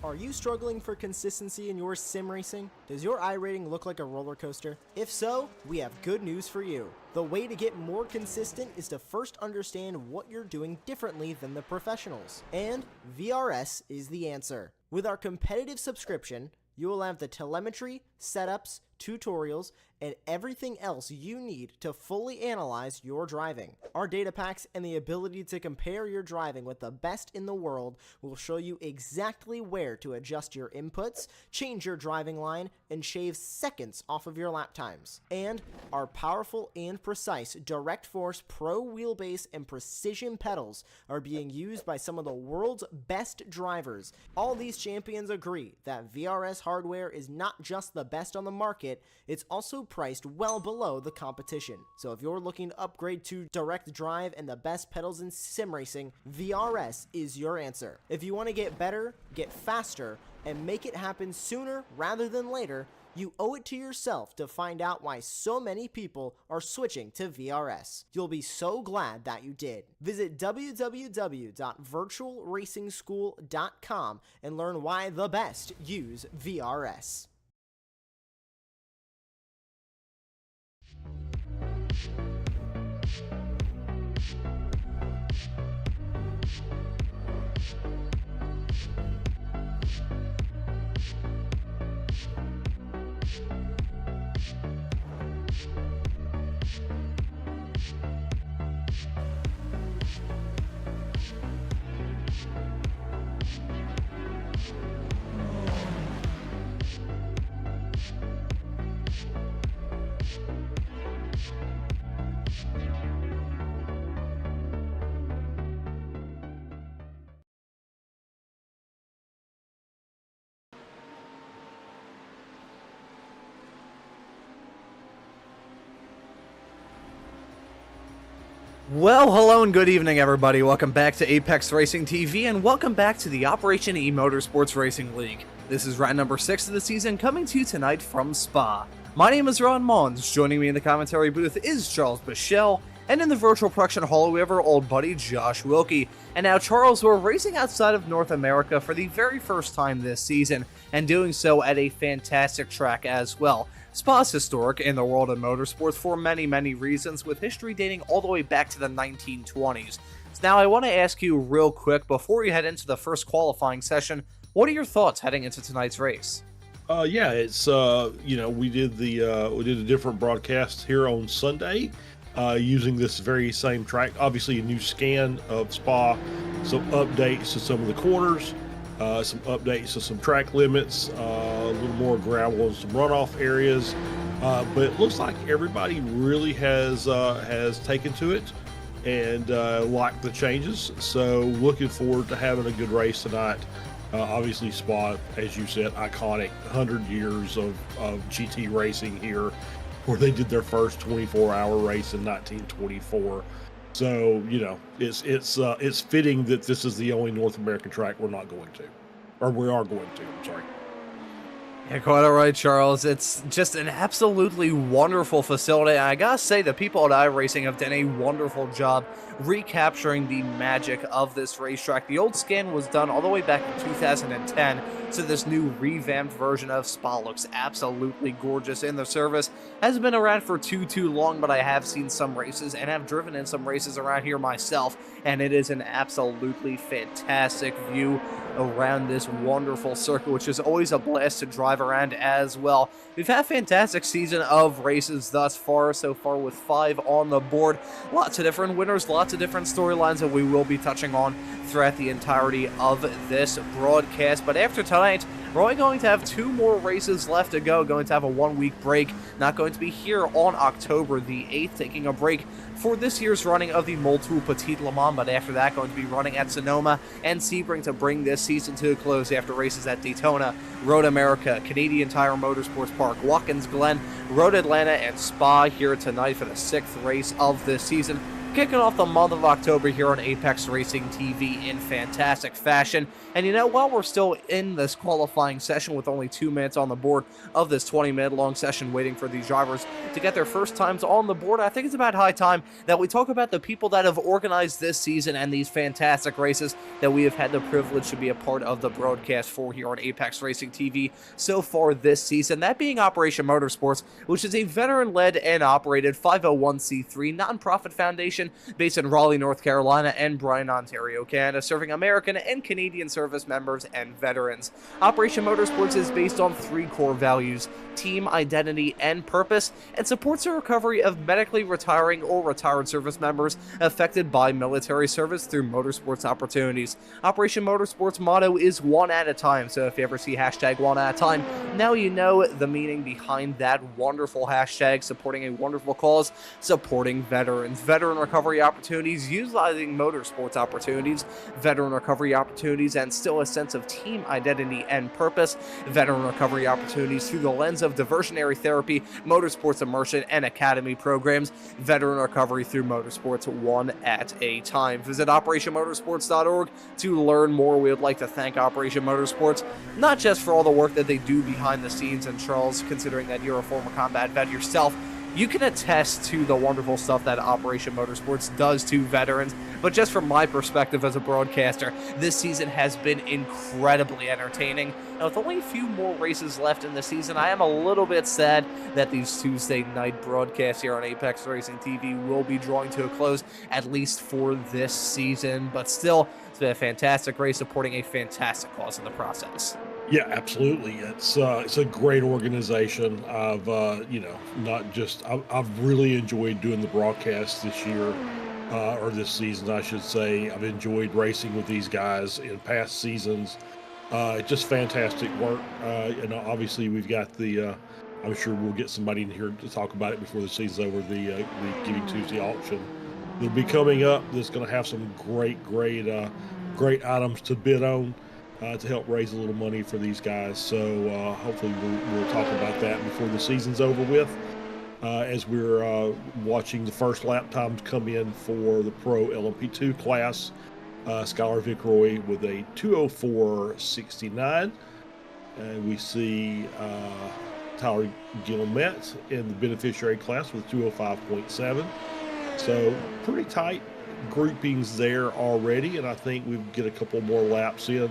Are you struggling for consistency in your sim racing? Does your iRating look like a roller coaster? If so, we have good news for you. The way to get more consistent is to first understand what you're doing differently than the professionals. And VRS is the answer. With our competitive subscription, you will have the telemetry, setups, tutorials, and everything else you need to fully analyze your driving. Our data packs and the ability to compare your driving with the best in the world will show you exactly where to adjust your inputs, change your driving line, and shave seconds off of your lap times. And our powerful and precise Direct Force Pro wheelbase and precision pedals are being used by some of the world's best drivers. All these champions agree that VRS hardware is not just the best on the market, it's also priced well below the competition. So if you're looking to upgrade to direct drive and the best pedals in sim racing, VRS is your answer. If you want to get better, get faster, and make it happen sooner rather than later, you owe it to yourself to find out why so many people are switching to VRS. You'll be so glad that you did. Visit www.virtualracingschool.com and learn why the best use VRS. Well, hello and good evening, everybody. Welcome back to Apex Racing TV, and welcome back to the Operation eMotorsports Racing League. This is round number 6 of the season, coming to you tonight from Spa. My name is Ron Mons. Joining me in the commentary booth is Charles Bichelle, and in the virtual production hall we have our old buddy Josh Wilkie. And now, Charles, we're racing outside of North America for the very first time this season, and doing so at a fantastic track as well. Spa's historic in the world of motorsports for many, many reasons, with history dating all the way back to the 1920s. So now I want to ask you real quick, before we head into the first qualifying session, what are your thoughts heading into tonight's race? Yeah, it's we did a different broadcast here on Sunday, using this very same track. Obviously, a new scan of Spa, some updates to some of the corners. Some updates to some track limits, a little more gravel in some runoff areas, but it looks like everybody really has taken to it and liked the changes. So looking forward to having a good race tonight. Obviously, Spa, as you said, iconic, 100 years of GT racing here, where they did their first 24-hour race in 1924. So, it's fitting that this is the only North American track we are going to, I'm sorry. Yeah, quite all right, Charles. It's just an absolutely wonderful facility. And I gotta say, the people at iRacing have done a wonderful job recapturing the magic of this racetrack. The old scan was done all the way back in 2010, so this new revamped version of Spa looks absolutely gorgeous, and the service hasn't been around for too long, but I have seen some races and have driven in some races around here myself, and it is an absolutely fantastic view around this wonderful circuit, which is always a blast to drive around as well. We've had a fantastic season of races thus far, so far with 5 on the board. Lots of different winners, lots of different storylines that we will be touching on throughout the entirety of this broadcast. But after tonight, we're only going to have 2 more races left to go. Going to have a 1-week break. Not going to be here on October the 8th, taking a break for this year's running of the Motul Petit Le Mans, but after that going to be running at Sonoma and Sebring to bring this season to a close after races at Daytona, Road America, Canadian Tire Motorsports Park, Watkins Glen, Road Atlanta, and Spa here tonight for the 6th race of this season. kicking off the month of October here on Apex Racing TV in fantastic fashion. And you know, while we're still in this qualifying session with only 2 minutes on the board of this 20-minute long session waiting for these drivers to get their first times on the board, I think it's about high time that we talk about the people that have organized this season and these fantastic races that we have had the privilege to be a part of the broadcast for here on Apex Racing TV so far this season. That being Operation Motorsports, which is a veteran-led and operated 501c3 nonprofit foundation based in Raleigh, North Carolina and Bryan, Ontario, Canada, serving American and Canadian service members and veterans. Operation Motorsports is based on 3 core values: team, identity, and purpose, and supports the recovery of medically retiring or retired service members affected by military service through motorsports opportunities. Operation Motorsports' motto is one at a time, so if you ever see hashtag one at a time, now you know the meaning behind that wonderful hashtag, supporting a wonderful cause, supporting veterans. Veteran recovery opportunities, utilizing motorsports opportunities, veteran recovery opportunities, and still a sense of team identity and purpose. Veteran recovery opportunities through the lens of diversionary therapy, motorsports immersion, and academy programs. Veteran recovery through motorsports one at a time. Visit OperationMotorsports.org to learn more. We would like to thank Operation Motorsports, not just for all the work that they do behind the scenes, and Charles, considering that you're a former combat vet yourself, you can attest to the wonderful stuff that Operation Motorsports does to veterans, but just from my perspective as a broadcaster, this season has been incredibly entertaining. Now, with only a few more races left in the season, I am a little bit sad that these Tuesday night broadcasts here on Apex Racing TV will be drawing to a close, at least for this season, but still, it's been a fantastic race supporting a fantastic cause in the process. Yeah, absolutely. It's a great organization. I've not just I've really enjoyed doing the broadcast this year, or this season, I should say. I've enjoyed racing with these guys in past seasons. Just fantastic work. And obviously we've got the. I'm sure we'll get somebody in here to talk about it before the season's over. The Giving Tuesday auction that'll be coming up. That's going to have some great items to bid on. To help raise a little money for these guys. So hopefully we'll talk about that before the season's over with. As we're watching the first lap times come in for the Pro LMP2 class, Skylar Vickroy with a 204.69. We see Tyler Gilmet in the beneficiary class with 205.7. So pretty tight groupings there already, and I think we get a couple more laps in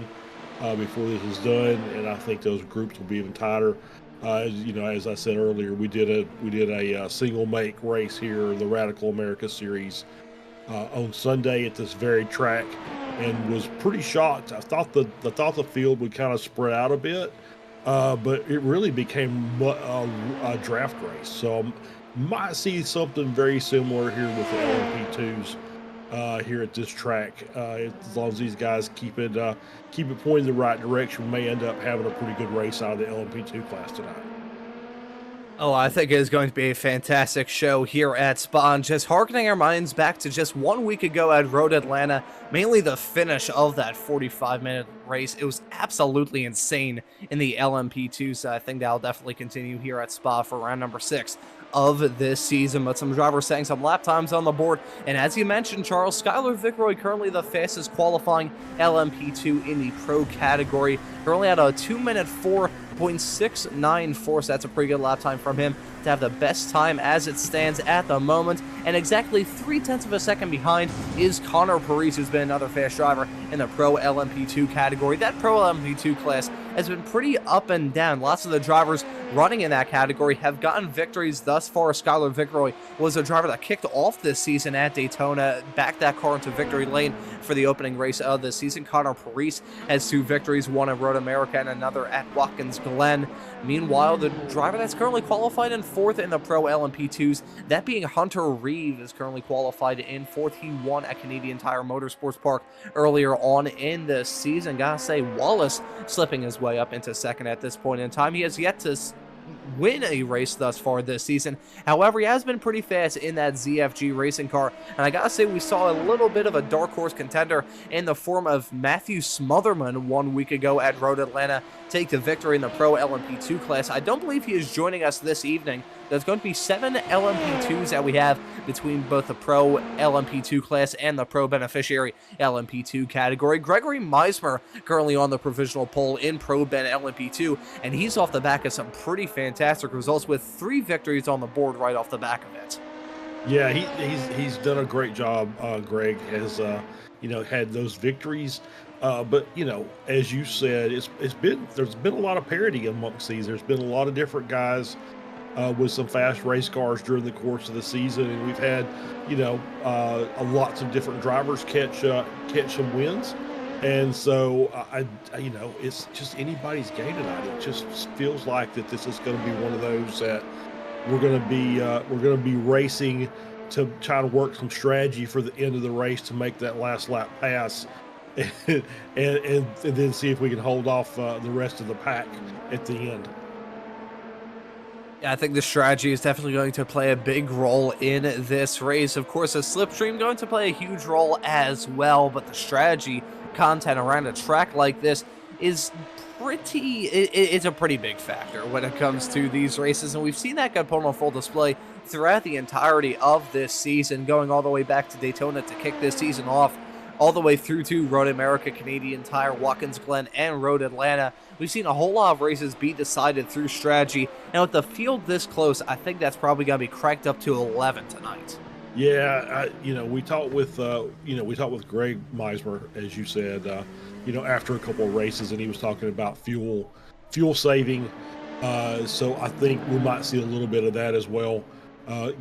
before this is done, and I think those groups will be even tighter. As I said earlier, we did a single make race here, the Radical America Series, on Sunday at this very track, and was pretty shocked. I thought the field would kind of spread out a bit, but it really became a draft race. So might see something very similar here with the LMP2s. Here at this track, as long as these guys keep it pointed in the right direction, we may end up having a pretty good race out of the LMP2 class tonight. Oh, I think it is going to be a fantastic show here at Spa. And just harkening our minds back to just 1 week ago at Road Atlanta, mainly the finish of that 45-minute race. It was absolutely insane in the LMP2, so I think that'll definitely continue here at Spa for round number 6 of this season. But some drivers setting some lap times on the board, and as you mentioned, Charles, Skylar Vickroy currently the fastest qualifying LMP2 in the pro category, currently at a 2-minute 4.694, so that's a pretty good lap time from him to have the best time as it stands at the moment. And exactly 0.3 of a second behind is Connor Parise, who's been another fast driver in the Pro LMP2 category. That Pro LMP2 class has been pretty up and down. Lots of the drivers running in that category have gotten victories thus far. Skylar Vickroy was a driver that kicked off this season at Daytona, backed that car into victory lane for the opening race of the season. Connor Parise has 2 victories, one at Road America and another at Watkins Glen. Meanwhile, the driver that's currently qualified in 4th in the Pro LMP2s, that being Hunter Reeve, is currently qualified in 4th. He won at Canadian Tire Motorsports Park earlier on in the season. Gotta say, Wallace slipping his way up into 2nd at this point in time. He has yet to win a race thus far this season. However, he has been pretty fast in that ZFG racing car, and I gotta say we saw a little bit of a dark horse contender in the form of Matthew Smotherman 1 week ago at Road Atlanta take the victory in the Pro LMP2 class. I don't believe he is joining us this evening. There's going to be 7 LMP2s that we have between both the Pro LMP2 class and the Pro Beneficiary LMP2 category. Gregory Meismer currently on the provisional pole in Pro Ben LMP2, and he's off the back of some pretty fantastic results with 3 victories on the board right off the back of it. Yeah, he's done a great job. Greg has had those victories, but as you said, there's been a lot of parity amongst these. There's been a lot of different guys with some fast race cars during the course of the season, and we've had lots of different drivers catch some wins. And so it's just anybody's game tonight. It just feels like that this is going to be one of those that we're going to be racing to try to work some strategy for the end of the race to make that last lap pass, and then see if we can hold off the rest of the pack at the end. Yeah, I think the strategy is definitely going to play a big role in this race. Of course, the slipstream going to play a huge role as well, but the strategy content around a track like this is it's a pretty big factor when it comes to these races, and we've seen that get put on full display throughout the entirety of this season, going all the way back to Daytona to kick this season off, all the way through to Road America, Canadian Tire, Watkins Glen, and Road Atlanta. We've seen a whole lot of races be decided through strategy, and with the field this close, I think that's probably going to be cranked up to 11 tonight. Yeah, we talked with Greg Meismer, as you said, after a couple of races, and he was talking about fuel saving. So I think we might see a little bit of that as well.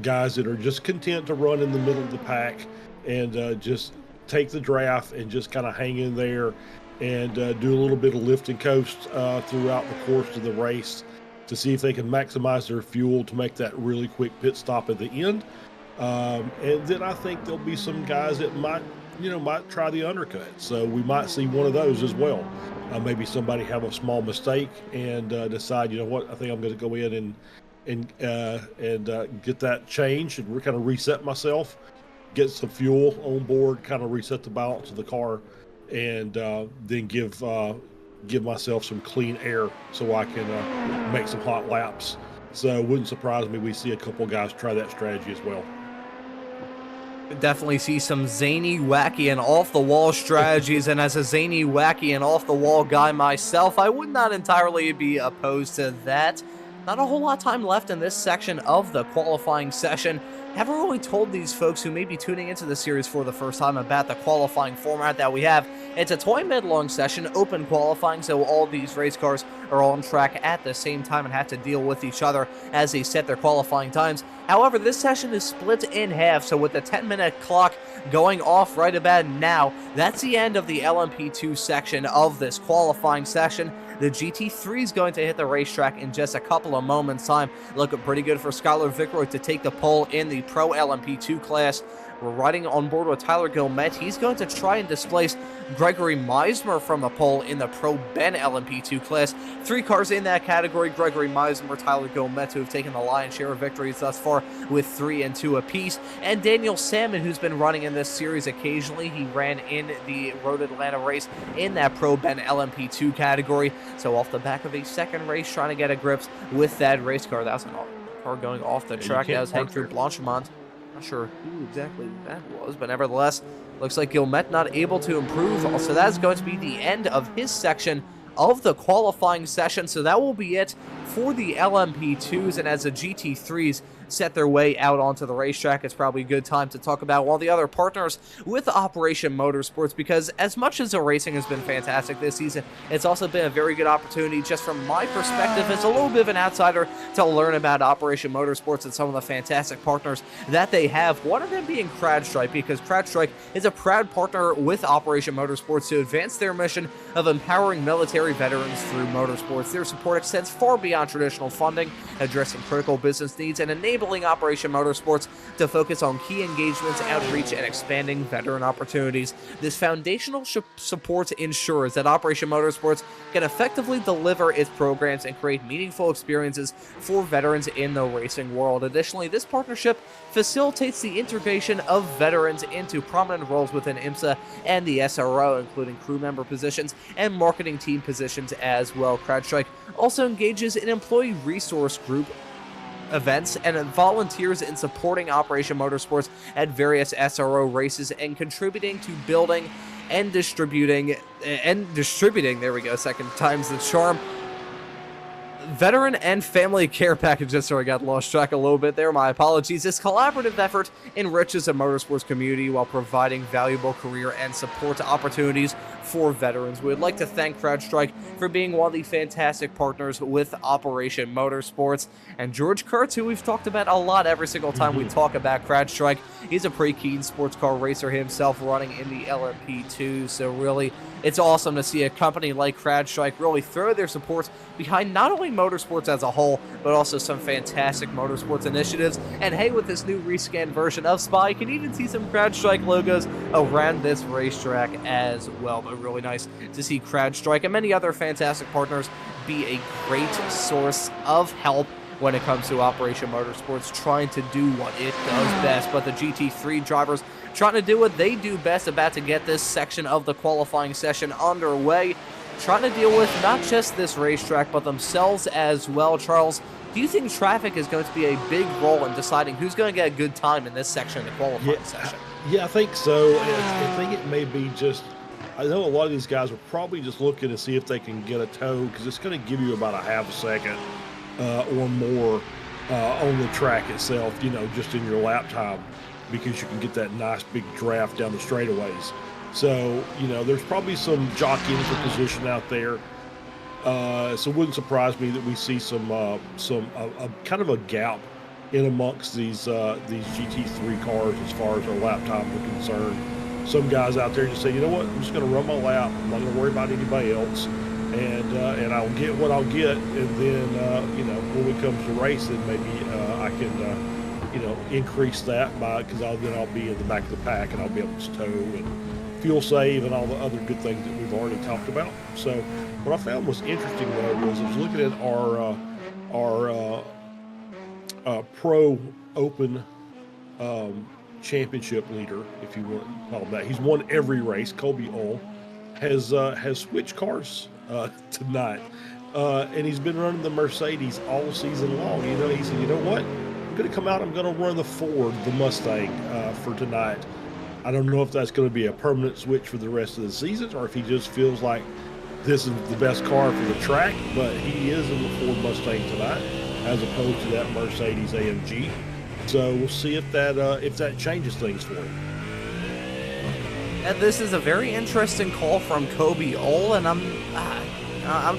Guys that are just content to run in the middle of the pack and just take the draft and just kind of hang in there and do a little bit of lift and coast throughout the course of the race to see if they can maximize their fuel to make that really quick pit stop at the end. And then I think there'll be some guys that might try the undercut. So we might see one of those as well. Maybe somebody have a small mistake and decide, I think I'm going to go in and get that changed and kind of reset myself, get some fuel on board, kind of reset the balance of the car, and then give myself some clean air so I can make some hot laps. So it wouldn't surprise me we see a couple guys try that strategy as well. Definitely see some zany, wacky, and off-the-wall strategies, and as a zany, wacky, and off-the-wall guy myself, I would not entirely be opposed to that. Not a whole lot of time left in this section of the qualifying session. Haven't really told these folks who may be tuning into the series for the first time about the qualifying format that we have. It's a toy mid-long session, open qualifying, so all these race cars are on track at the same time and have to deal with each other as they set their qualifying times. However, this session is split in half, so with the 10-minute clock going off right about now, that's the end of the LMP2 section of this qualifying session. The GT3 is going to hit the racetrack in just a couple of moments' time. Looking pretty good for Skylar Vickroyd to take the pole in the Pro LMP2 class. We're riding on board with Tyler Gilmet. He's going to try and displace Gregory Meismer from the pole in the Pro Ben LMP2 class. 3 cars in that category: Gregory Meismer, Tyler Gilmet, who have taken the lion's share of victories thus far with 3 and 2 apiece, and Daniel Salmon, who's been running in this series occasionally. He ran in the Road Atlanta race in that Pro Ben LMP2 category. So off the back of a second race, trying to get a grips with that race car. That was a car going off the track. That was heading through Blanchemont. Not sure who exactly that was, but nevertheless, looks like Gilmet not able to improve. So that's going to be the end of his section of the qualifying session. So that will be it for the LMP2s, and as the GT3s set their way out onto the racetrack, it's probably a good time to talk about all the other partners with Operation Motorsports, because as much as the racing has been fantastic this season, it's also been a very good opportunity, just from my perspective as a little bit of an outsider, to learn about Operation Motorsports and some of the fantastic partners that they have. One of them being CrowdStrike, because CrowdStrike is a proud partner with Operation Motorsports to advance their mission of empowering military veterans through motorsports. Their support extends far beyond traditional funding, addressing critical business needs and enabling enabling Operation Motorsports to focus on key engagements, outreach, and expanding veteran opportunities. This foundational support ensures that Operation Motorsports can effectively deliver its programs and create meaningful experiences for veterans in the racing world. Additionally, this partnership facilitates the integration of veterans into prominent roles within IMSA and the SRO, including crew member positions and marketing team positions as well. CrowdStrike also engages in employee resource group events and volunteers in supporting Operation Motorsports at various SRO races and contributing to building and distributing, there we go, second time's the charm, veteran and family care packages. Sorry, I got lost track a little bit there. My apologies. This collaborative effort enriches the motorsports community while providing valuable career and support opportunities for veterans. We would like to thank CrowdStrike for being one of the fantastic partners with Operation Motorsports. And George Kurtz, who we've talked about a lot every single time we talk about CrowdStrike, he's a pretty keen sports car racer himself, running in the LMP2. So really, it's awesome to see a company like CrowdStrike really throw their support behind not only motorsports as a whole, but also some fantastic motorsports initiatives. And hey, with this new rescan version of Spa, you can even see some CrowdStrike logos around this racetrack as well. But really nice to see CrowdStrike and many other fantastic partners be a great source of help when it comes to Operation Motorsports, trying to do what it does best. But the GT3 drivers trying to do what they do best, about to get this section of the qualifying session underway, trying to deal with not just this racetrack, but themselves as well. Charles, do you think traffic is going to be a big role in deciding who's going to get a good time in this section of the qualifying session? Yeah, I think so. I think it may be just, I know a lot of these guys are probably just looking to see if they can get a tow, because it's going to give you about a half a second or more on the track itself, you know, just in your lap time, because you can get that nice big draft down the straightaways. So, you know, there's probably some jockeying for position out there. So it wouldn't surprise me that we see some kind of a gap in amongst these GT3 cars as far as our lap times are concerned. Some guys out there just say, you know what, I'm just going to run my lap. I'm not going to worry about anybody else, and I'll get what I'll get. And then, you know, when it comes to racing, maybe I can, you know, increase that because then I'll be in the back of the pack and I'll be able to tow and fuel save and all the other good things that we've already talked about. So what I found was interesting, though, was I was looking at our Pro Open championship leader, if you want to call him that. He's won every race. Corby has switched cars tonight, and he's been running the Mercedes all season long. You know, he said, you know what, I'm going to come out, I'm going to run the Ford, the Mustang, for tonight. I don't know if that's going to be a permanent switch for the rest of the season, or if he just feels like this is the best car for the track, but he is in the Ford Mustang tonight as opposed to that Mercedes AMG. So we'll see if that changes things for him. And this is a very interesting call from Corby, and I'm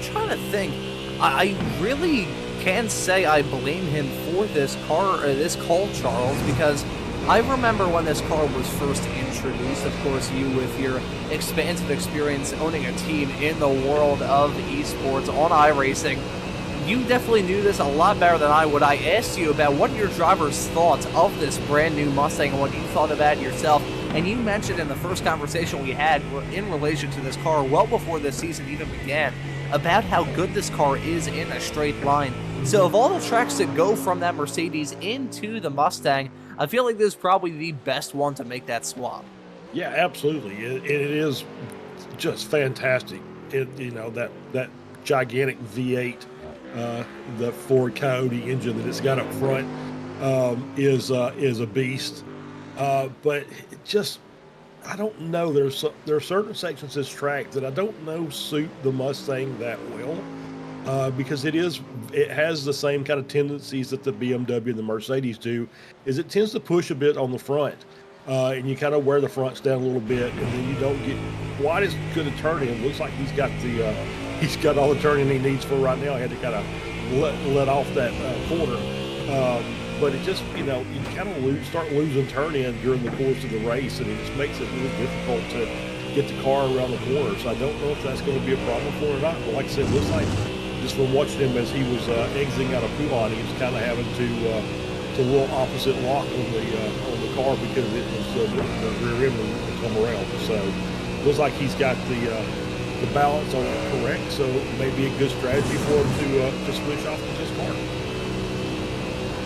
trying to think. I really can't say I blame him for this call, Charles, because I remember when this car was first introduced. Of course, you with your expansive experience owning a team in the world of esports on iRacing, you definitely knew this a lot better than I would. I asked you about what your driver's thoughts of this brand new Mustang and what you thought about it yourself, and you mentioned in the first conversation we had in relation to this car well before the season even began about how good this car is in a straight line. So of all the tracks that go from that Mercedes into the Mustang, I feel like this is probably the best one to make that swap. Yeah, absolutely. It is just fantastic. You know, that gigantic V8, the Ford Coyote engine that it's got up front is a beast. But it just, I don't know. There are certain sections of this track that I don't know suit the Mustang that well, because it has the same kind of tendencies that the BMW and the Mercedes do. Is it tends to push a bit on the front, and you kind of wear the fronts down a little bit, and then you don't get quite as good a turning. Looks like he's got all the turning he needs for right now. He had to kind of let off that corner. But it just, you know, you kind of start losing turn in during the course of the race, and it just makes it really difficult to get the car around the corner. So I don't know if that's going to be a problem for him or not. But like I said, it looks like just from watching him as he was exiting out of Poulon, he was kind of having to a little opposite lock on the car because it was the rear end would come around. So it looks like he's got the balance on it correct. So it may be a good strategy for him to switch off to this car.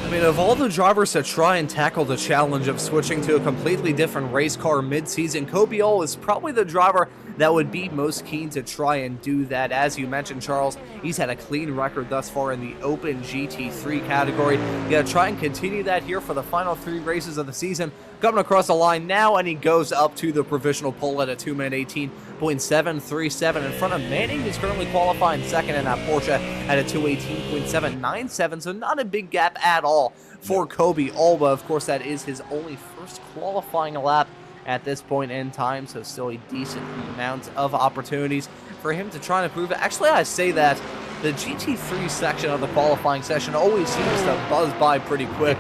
I mean, of all the drivers to try and tackle the challenge of switching to a completely different race car mid-season, Corby is probably the driver that would be most keen to try and do that. As you mentioned, Charles, he's had a clean record thus far in the Open GT3 category. You gotta try and continue that here for the final 3 races of the season. Coming across the line now, and he goes up to the provisional pole at a 2-minute 18.737 in front of Manning, who's currently qualifying second in that Porsche at a 2:18.797, so not a big gap at all for Corby. But of course, that is his only first qualifying lap at this point in time, so still a decent amount of opportunities for him to try and prove it. Actually, I say that the GT3 section of the qualifying session always seems to buzz by pretty quick.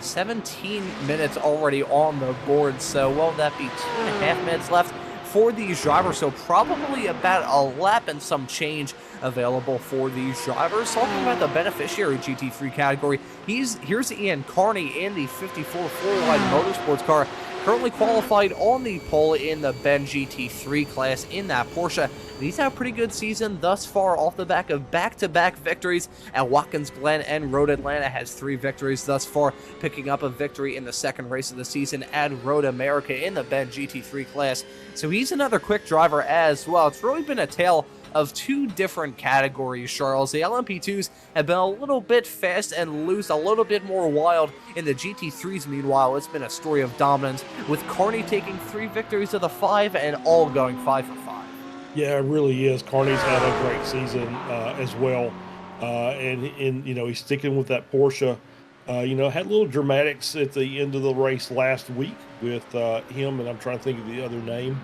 17 minutes already on the board, so will that be 2.5 minutes left for these drivers? So probably about a lap and some change available for these drivers. Talking about the beneficiary GT3 category, here's Ian Carney in the 54 four-wide motorsports car, currently qualified on the pole in the Ben GT3 class in that Porsche. And he's had a pretty good season thus far off the back of back-to-back victories at Watkins Glen and Road Atlanta. Has 3 victories thus far, picking up a victory in the second race of the season at Road America in the Ben GT3 class. So he's another quick driver as well. It's really been a tale of 2 different categories, Charles. The LMP2s have been a little bit fast and loose, a little bit more wild. In the GT3s, meanwhile, it's been a story of dominance, with Carney taking 3 victories of the 5 and all going 5 for 5. Yeah, it really is. Carney's had a great season as well, and he's sticking with that Porsche. Had little dramatics at the end of the race last week with him, and I'm trying to think of the other name.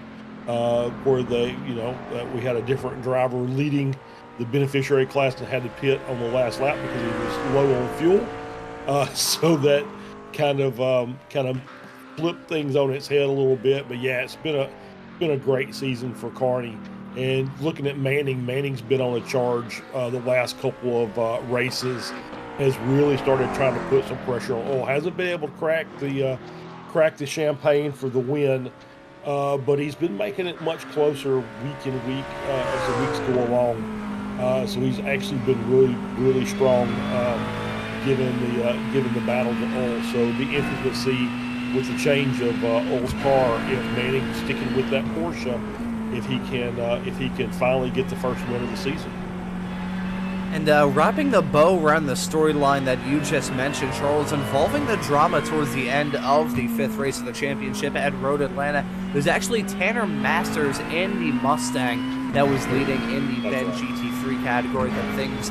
Where we had a different driver leading the beneficiary class and had to pit on the last lap because he was low on fuel. So that kind of flipped things on its head a little bit. But yeah, it's been a great season for Carney. And looking at Manning's been on a charge the last couple of races. Has really started trying to put some pressure on. Hasn't been able to crack the champagne for the win. But he's been making it much closer week in week as the weeks go along. So he's actually been really, really strong given the battle to Oil. So it'll be interesting to see with the change of Oil's car if Manning's sticking with that Porsche, if he can finally get the first win of the season. And wrapping the bow around the storyline that you just mentioned, Charles, involving the drama towards the end of the 5th race of the championship at Road Atlanta, it was actually Tanner Masters in the Mustang that was leading in the Ben GT3 category. That things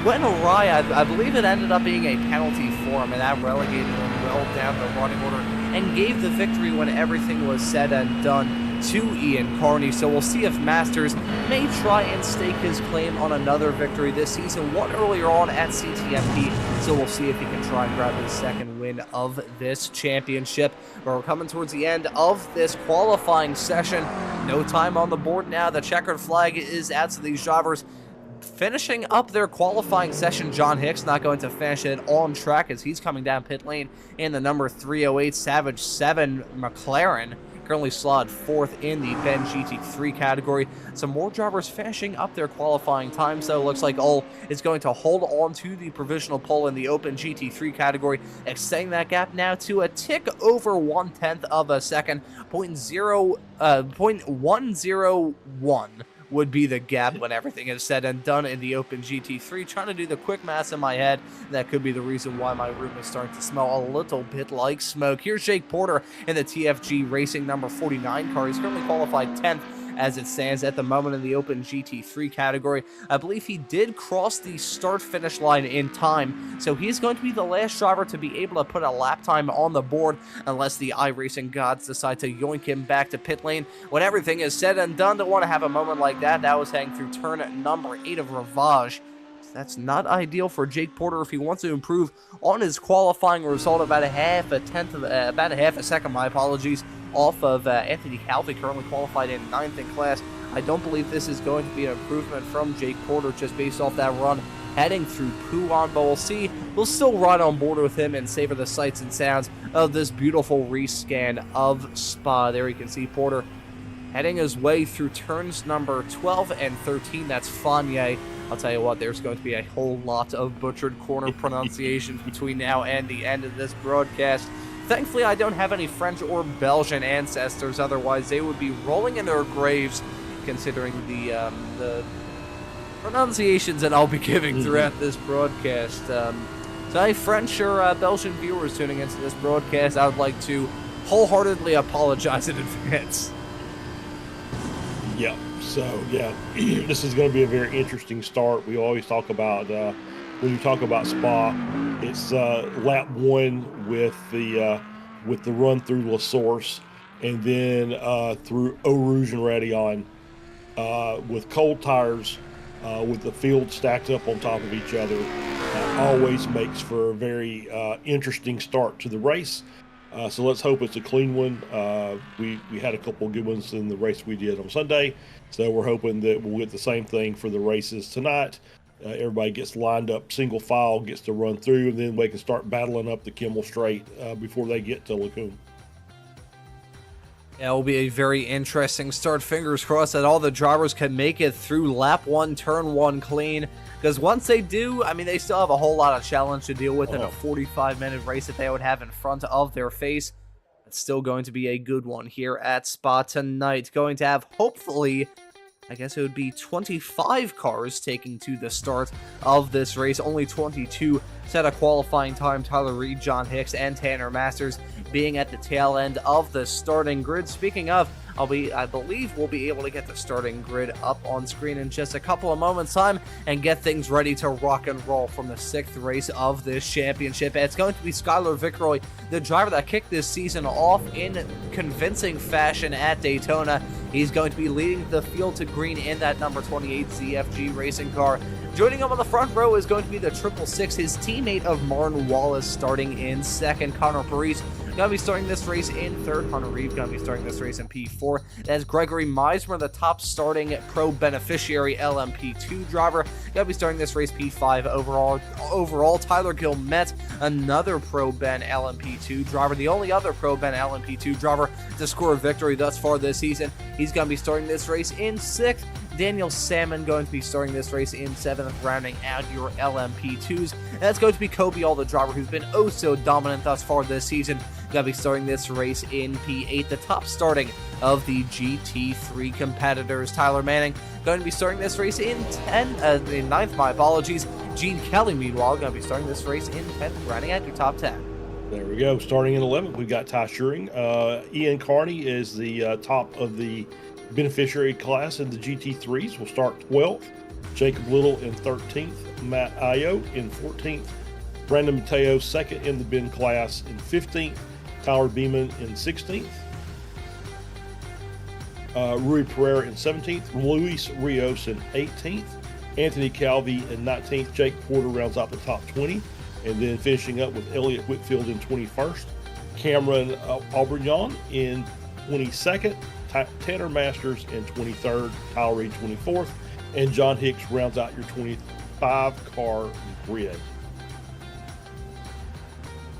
went awry. I believe it ended up being a penalty for him, and that relegated him well down the running order and gave the victory when everything was said and done to Ian Carney. So we'll see if Masters may try and stake his claim on another victory this season, one earlier on at CTMP. So we'll see if he can try and grab his second win of this championship. But we're coming towards the end of this qualifying session. No time on the board now. The checkered flag is out to these drivers. Finishing up their qualifying session, John Hicks not going to finish it on track as he's coming down pit lane in the number 308 Savage 7 McLaren. Currently slotted 4th in the Ben GT3 category. Some more drivers finishing up their qualifying times, though. Looks like Ole is going to hold on to the provisional pole in the Open GT3 category, extending that gap now to a tick over 1/10 of a second. 0.101 would be the gap when everything is said and done in the Open GT3. Trying to do the quick math in my head. That could be the reason why my room is starting to smell a little bit like smoke. Here's Jake Porter in the TFG Racing number 49 car. He's currently qualified 10th as it stands at the moment in the Open GT3 category. I believe he did cross the start-finish line in time, so he's going to be the last driver to be able to put a lap time on the board unless the iRacing gods decide to yoink him back to pit lane. When everything is said and done, don't want to have a moment like that. That was heading through turn number 8 of Ravage. That's not ideal for Jake Porter if he wants to improve on his qualifying result about a half a second, my apologies, off of Anthony Calvi, currently qualified in 9th in class. I don't believe this is going to be an improvement from Jake Porter just based off that run heading through Pouan, but we'll still ride on board with him and savor the sights and sounds of this beautiful rescan of Spa. There you can see Porter heading his way through turns number 12 and 13. That's Fanye. I'll tell you what, there's going to be a whole lot of butchered corner pronunciations between now and the end of this broadcast. Thankfully, I don't have any French or Belgian ancestors, otherwise they would be rolling in their graves considering the pronunciations that I'll be giving throughout this broadcast. So any French or Belgian viewers tuning into this broadcast, I would like to wholeheartedly apologize in advance. Yeah, so yeah, this is going to be a very interesting start. We always talk about, when you talk about Spa, it's lap 1 with the run through La Source, and then through Eau Rouge and Raidillon with cold tires, with the field stacked up on top of each other. Always makes for a very interesting start to the race. So let's hope it's a clean one. We had a couple good ones in the race we did on Sunday, so we're hoping that we'll get the same thing for the races tonight. Everybody gets lined up single file, gets to run through, and then we can start battling up the Kimmel Straight before they get to Lacoon. Yeah, it will be a very interesting start. Fingers crossed that all the drivers can make it through lap 1, turn 1 clean. Because once they do, I mean, they still have a whole lot of challenge to deal with in a 45-minute race that they would have in front of their face. It's still going to be a good one here at Spa tonight. Going to have, hopefully, I guess it would be 25 cars taking to the start of this race. Only 22 set a qualifying time. Tyler Reed, John Hicks, and Tanner Masters being at the tail end of the starting grid. Speaking of, I believe we'll be able to get the starting grid up on screen in just a couple of moments' time and get things ready to rock and roll from the 6th race of this championship. And it's going to be Skylar Vickroy, the driver that kicked this season off in convincing fashion at Daytona. He's going to be leading the field to green in that number 28 ZFG racing car. Joining him on the front row is going to be the 666, his teammate of Martin Wallace, starting in 2nd. Connor Parise going to be starting this race in 3rd. Hunter Reeve going to be starting this race in P4. That's Gregory Meismer, the top starting pro beneficiary LMP2 driver, going to be starting this race P5 overall. Tyler Gilmet, another pro ben LMP2 driver, the only other pro ben LMP2 driver to score a victory thus far this season. He's going to be starting this race in 6th. Daniel Salmon going to be starting this race in 7th, rounding out your LMP2s. And that's going to be Kobe, the driver who's been oh so dominant thus far this season. Going to be starting this race in P8, the top starting of the GT3 competitors. Tyler Manning going to be starting this race in 9th, my apologies. Gene Kelly, meanwhile, going to be starting this race in 10th, rounding out your top 10. There we go. Starting in 11th, we've got Ty Schuring. Ian Carney is the top of the beneficiary class in the GT3s. Will start 12th. Jacob Little in 13th. Matt Ayo in 14th. Brandon Mateo 2nd in the Ben class in 15th. Tyler Beeman in 16th. Rui Pereira in 17th. Luis Rios in 18th. Anthony Calvi in 19th. Jake Porter rounds out the top 20. And then finishing up with Elliott Whitfield in 21st. Cameron Aubrignon in 22nd. Tanner Masters in 23rd. Kyle Reed 24th. And John Hicks rounds out your 25-car grid.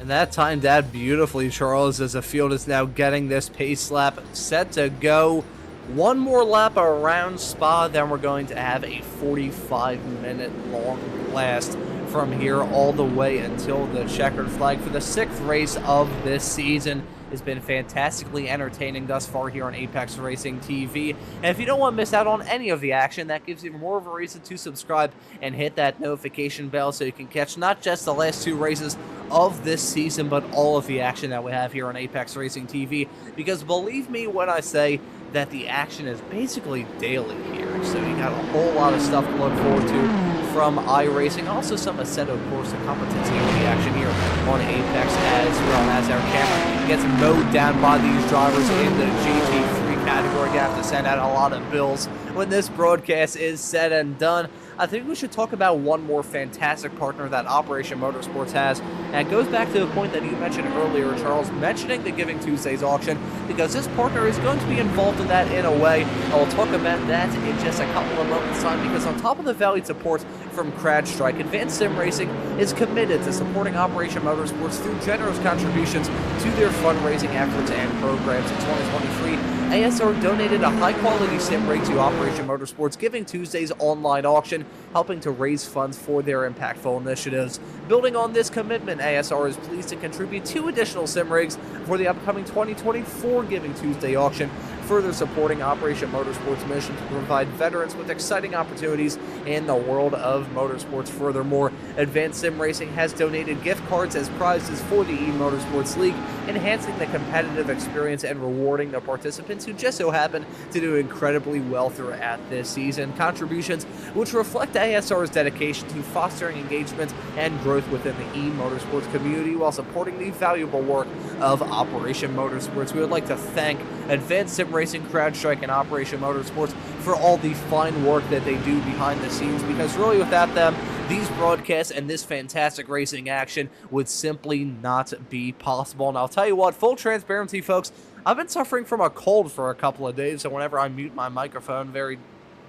And that timed out beautifully, Charles, as the field is now getting this pace lap set to go. One more lap around Spa, then we're going to have a 45-minute long blast from here all the way until the checkered flag for the 6th race of this season. Has been fantastically entertaining thus far here on Apex Racing TV. And if you don't want to miss out on any of the action, that gives you more of a reason to subscribe and hit that notification bell so you can catch not just the last 2 races of this season, but all of the action that we have here on Apex Racing TV. Because believe me when I say that the action is basically daily here. So you got a whole lot of stuff to look forward to from iRacing. Also some Assetto Corsa competency of the action here on Apex, as well as our camera gets mowed down by these drivers in the GT3 category. You have to send out a lot of bills when this broadcast is said and done. I think we should talk about one more fantastic partner that Operation Motorsports has, and it goes back to the point that you mentioned earlier, Charles, mentioning the Giving Tuesdays auction, because this partner is going to be involved in that in a way. I'll talk about that in just a couple of moments' time, because on top of the valued support from CrowdStrike, Advanced Sim Racing is committed to supporting Operation Motorsports through generous contributions to their fundraising efforts and programs. In 2023, ASR donated a high-quality sim rig to Operation Motorsports Giving Tuesdays online auction, helping to raise funds for their impactful initiatives. Building on this commitment, ASR is pleased to contribute 2 additional sim rigs for the upcoming 2024 Giving Tuesday auction, further supporting Operation Motorsports' mission to provide veterans with exciting opportunities in the world of motorsports. Furthermore, Advanced Sim Racing has donated gift cards as prizes for the eMotorsports League, enhancing the competitive experience and rewarding the participants who just so happen to do incredibly well throughout this season. Contributions which reflect ASR's dedication to fostering engagement and growth within the eMotorsports community while supporting the valuable work of Operation Motorsports. We would like to thank Advanced Sim Racing, CrowdStrike, and Operation Motorsports for all the fine work that they do behind the scenes, because really without them, these broadcasts and this fantastic racing action would simply not be possible. And I'll tell you what, full transparency, folks, I've been suffering from a cold for a couple of days, so whenever I mute my microphone, very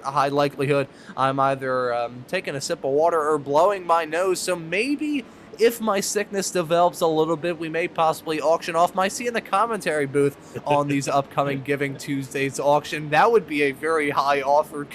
high likelihood I'm either taking a sip of water or blowing my nose. So maybe if my sickness develops a little bit, we may possibly auction off my seat in the commentary booth on these upcoming Giving Tuesdays auction. That would be a very high offer.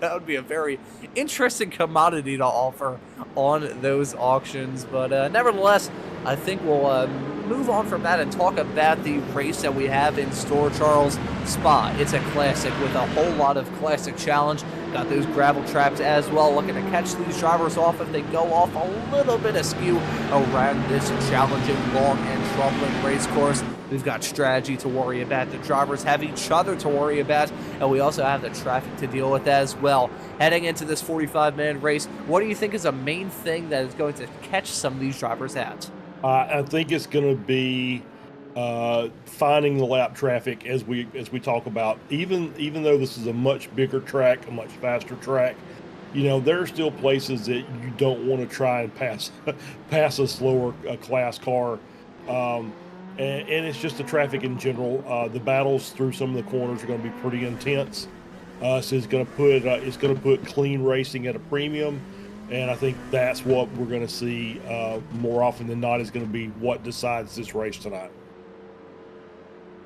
That would be a very interesting commodity to offer on those auctions. But nevertheless, I think we'll move on from that and talk about the race that we have in store, Charles. Spa, it's a classic with a whole lot of classic challenge. Got those gravel traps as well, looking to catch these drivers off if they go off a little bit askew around this challenging, long and troubling race course. We've got strategy to worry about. The drivers have each other to worry about, and we also have the traffic to deal with as well. Heading into this 45-minute race, what do you think is a main thing that is going to catch some of these drivers out? I think it's going to be finding the lap traffic as we talk about. Even though this is a much bigger track, a much faster track, you know, there are still places that you don't want to try and pass a slower class car, and it's just the traffic in general. The battles through some of the corners are going to be pretty intense, so it's going to put clean racing at a premium. And I think that's what we're going to see more often than not, is going to be what decides this race tonight.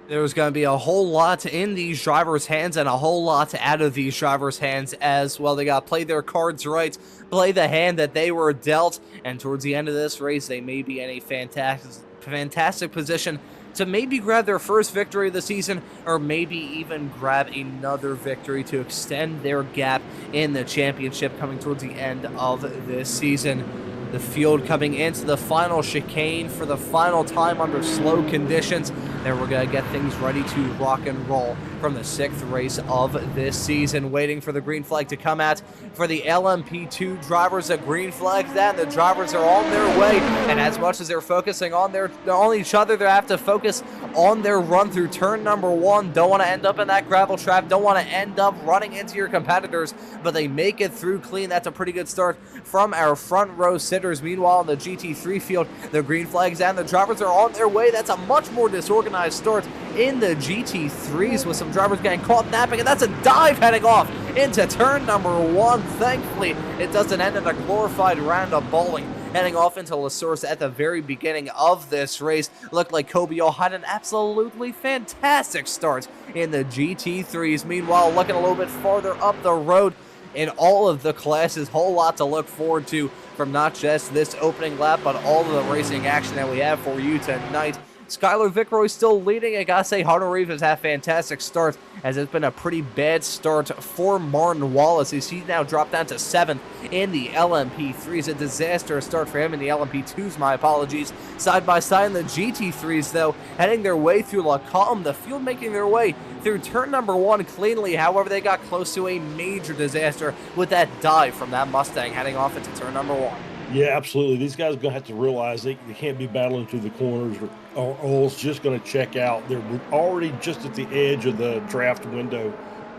There's going to be a whole lot in these drivers' hands and a whole lot out of these drivers' hands as well. They got to play their cards right, play the hand that they were dealt, and towards the end of this race, they may be in a fantastic position to maybe grab their first victory of the season, or maybe even grab another victory to extend their gap in the championship coming towards the end of this season. The field coming into the final chicane for the final time under slow conditions. Then we're going to get things ready to rock and roll from the 6th race of this season. Waiting for the green flag to come out for the LMP2 drivers. The green flag's down. The drivers are on their way. And as much as they're focusing on each other, they have to focus on their run through turn number 1. Don't want to end up in that gravel trap. Don't want to end up running into your competitors. But they make it through clean. That's a pretty good start from our front row sitters. Meanwhile, in the GT3 field, the green flag's down. The drivers are on their way. That's a much more disorganized start in the GT3s, with some drivers getting caught napping, and that's a dive heading off into turn number 1. Thankfully, it doesn't end in a glorified round of bowling. Heading off into La Source at the very beginning of this race. Looked like Corby had an absolutely fantastic start in the GT3s. Meanwhile, looking a little bit farther up the road in all of the classes, whole lot to look forward to from not just this opening lap, but all of the racing action that we have for you tonight. Skylar Vickroy still leading. I gotta say, Hunter Reeves has had a fantastic start, as it's been a pretty bad start for Martin Wallace, as he's now dropped down to 7th in the LMP3s. A disastrous start for him in the LMP2s, my apologies. Side by side in the GT3s, though, heading their way through La Calme, the field making their way through turn number 1 cleanly. However, they got close to a major disaster with that dive from that Mustang heading off into turn number 1. Yeah, absolutely. These guys are going to have to realize they can't be battling through the corners, or else just going to check out. They're already just at the edge of the draft window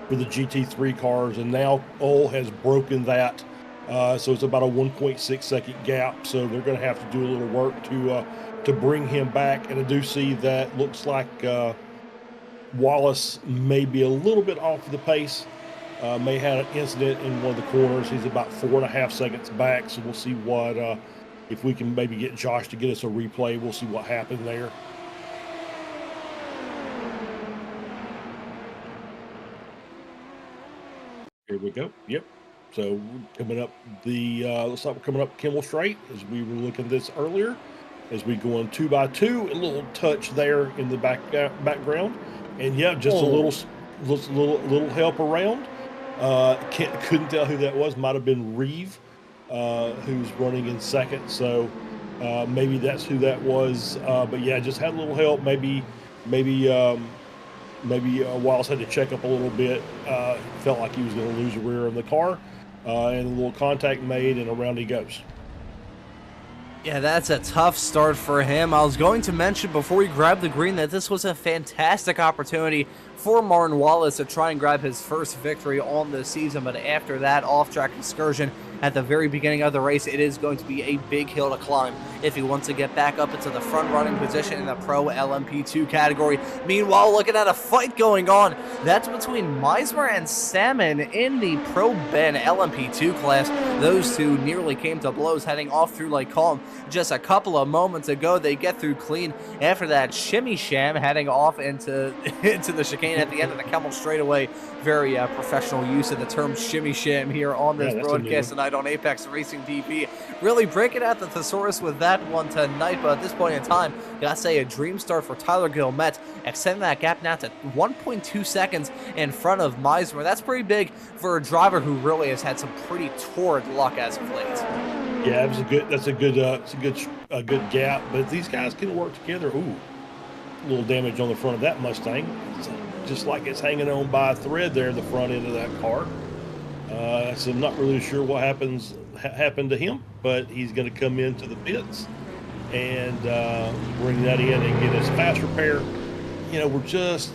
for the GT3 cars, and now Ole has broken that. So it's about a 1.6 second gap. So they're going to have to do a little work to bring him back. And I do see that looks like Wallace may be a little bit off of the pace. May have an incident in one of the corners. He's about 4.5 seconds back, so we'll see what if we can maybe get Josh to get us a replay. We'll see what happened there. Here we go. Yep. So coming up the looks like we're coming up Kimmel Straight as we were looking at this earlier. As we go on 2x2, a little touch there in the background, and yeah, just a little help around. Couldn't tell who that was. Might have been Reeve, who's running in second. So maybe that's who that was. But yeah, just had a little help. Maybe Wallace had to check up a little bit. Felt like he was going to lose the rear of the car, and a little contact made, and around he goes. Yeah, that's a tough start for him. I was going to mention before he grabbed the green that this was a fantastic opportunity for Martin Wallace to try and grab his first victory on the season, but after that off-track excursion at the very beginning of the race, it is going to be a big hill to climb if he wants to get back up into the front-running position in the Pro LMP2 category. Meanwhile, looking at a fight going on, that's between Meismer and Salmon in the Pro Ben LMP2 class. Those two nearly came to blows heading off through Lake Calm just a couple of moments ago. They get through clean after that shimmy sham heading off into the chicane at the end of the Kemmel straightaway. Very professional use of the term shimmy sham here on this broadcast tonight on Apex Racing TV. Really breaking out the thesaurus with that one tonight, but at this point in time, gotta say a dream start for Tyler Guillemette, extending that gap now to 1.2 seconds in front of Meismer. That's pretty big for a driver who really has had some pretty torrid luck as of late. Yeah, that's a good gap. But if these guys can work together, ooh, a little damage on the front of that Mustang. It's just like it's hanging on by a thread there, the front end of that car. So I'm not really sure what happened to him, but he's going to come into the pits and bring that in and get his fast repair. You know, we're just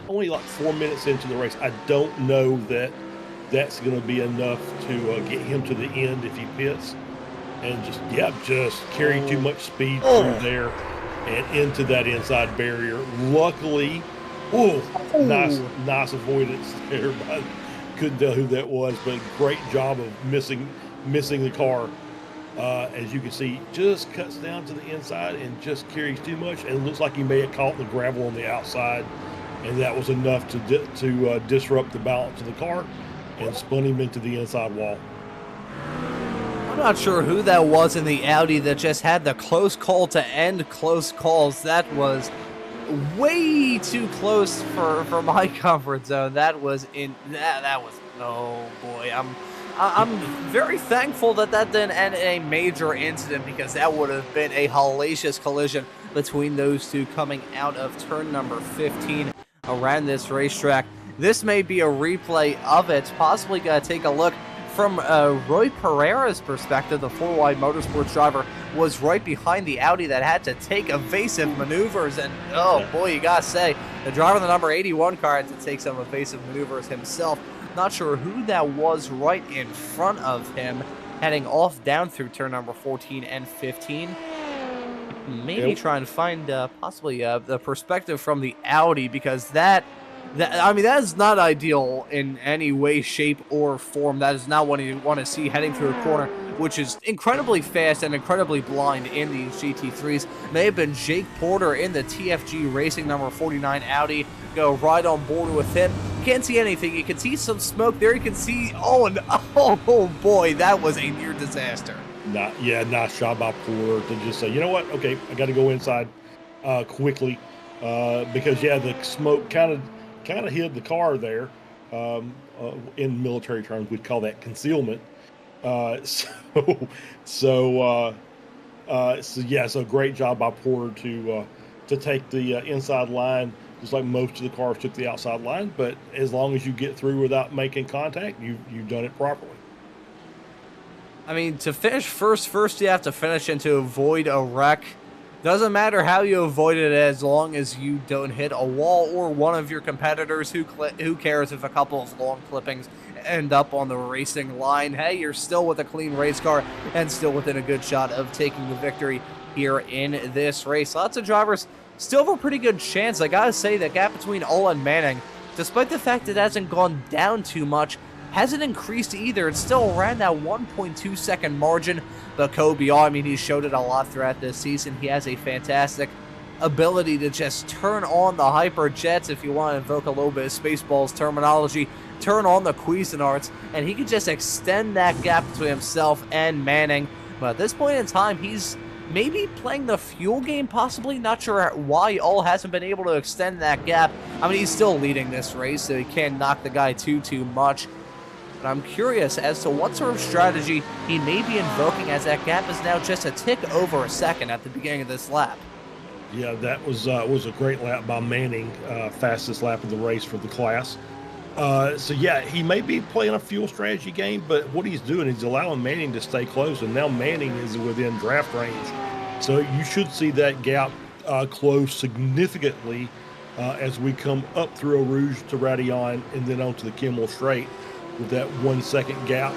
only like 4 minutes into the race. I don't know that that's going to be enough to get him to the end if he pits, and just carry too much speed through there and into that inside barrier. Luckily, nice avoidance there. But couldn't tell who that was, but great job of missing the car. As you can see, just cuts down to the inside and just carries too much, and it looks like he may have caught the gravel on the outside, and that was enough to disrupt the balance of the car and spun him into the inside wall. I'm not sure who that was in the Audi that just had the close call to end close calls. That was way too close for my comfort zone. That was oh boy. I'm very thankful that didn't end in a major incident, because that would have been a hellacious collision between those two coming out of turn number 15 around this racetrack. This may be a replay of it. Possibly going to take a look from Roy Pereira's perspective. The 4-wide motorsports driver was right behind the Audi that had to take evasive maneuvers, and oh boy, you gotta say, the driver of the number 81 car had to take some evasive maneuvers himself. Not sure who that was right in front of him, heading off down through turn number 14 and 15. Maybe try and find possibly the perspective from the Audi, because that is not ideal in any way, shape, or form. That is not what you want to see heading through a corner, which is incredibly fast and incredibly blind in these GT3s. May have been Jake Porter in the TFG Racing number 49 Audi. Go right on board with him. Can't see anything. You can see some smoke there. You can see, oh boy, that was a near disaster. Nice job by Porter to just say, you know what? Okay, I got to go inside quickly because the smoke kind of hid the car there. In military terms, we'd call that concealment. So great job by Porter to take the inside line, just like most of the cars took the outside line. But as long as you get through without making contact, you've done it properly. I mean, to finish first you have to finish and to avoid a wreck. Doesn't matter how you avoid it as long as you don't hit a wall or one of your competitors. Who cares if a couple of long clippings end up on the racing line? Hey, you're still with a clean race car and still within a good shot of taking the victory here in this race. Lots of drivers still have a pretty good chance. I gotta say, the gap between Ola and Manning, despite the fact it hasn't gone down too much, hasn't increased either. It's still around that 1.2 second margin. But Corby, I mean, he showed it a lot throughout this season. He has a fantastic ability to just turn on the hyper jets, if you want to invoke a little bit of Spaceballs terminology, turn on the Cuisinarts, and he can just extend that gap between himself and Manning. But at this point in time, he's maybe playing the fuel game, possibly. Not sure why All hasn't been able to extend that gap. I mean, he's still leading this race, so he can't knock the guy too much. But I'm curious as to what sort of strategy he may be invoking, as that gap is now just a tick over a second at the beginning of this lap. Yeah, that was a great lap by Manning, fastest lap of the race for the class. So yeah, he may be playing a fuel strategy game, but what he's doing is allowing Manning to stay close, and now Manning is within draft range. So you should see that gap close significantly as we come up through Eau Rouge to Radillon and then onto the Kimmel Straight. With that 1 second gap,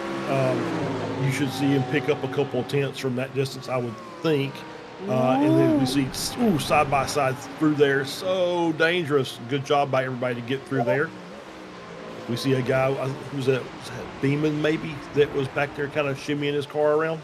you should see him pick up a couple of tenths from that distance, I would think. And then we see side by side through there. So dangerous. Good job by everybody to get through there. We see a guy, who's that Beeman maybe, that was back there kind of shimmying his car around.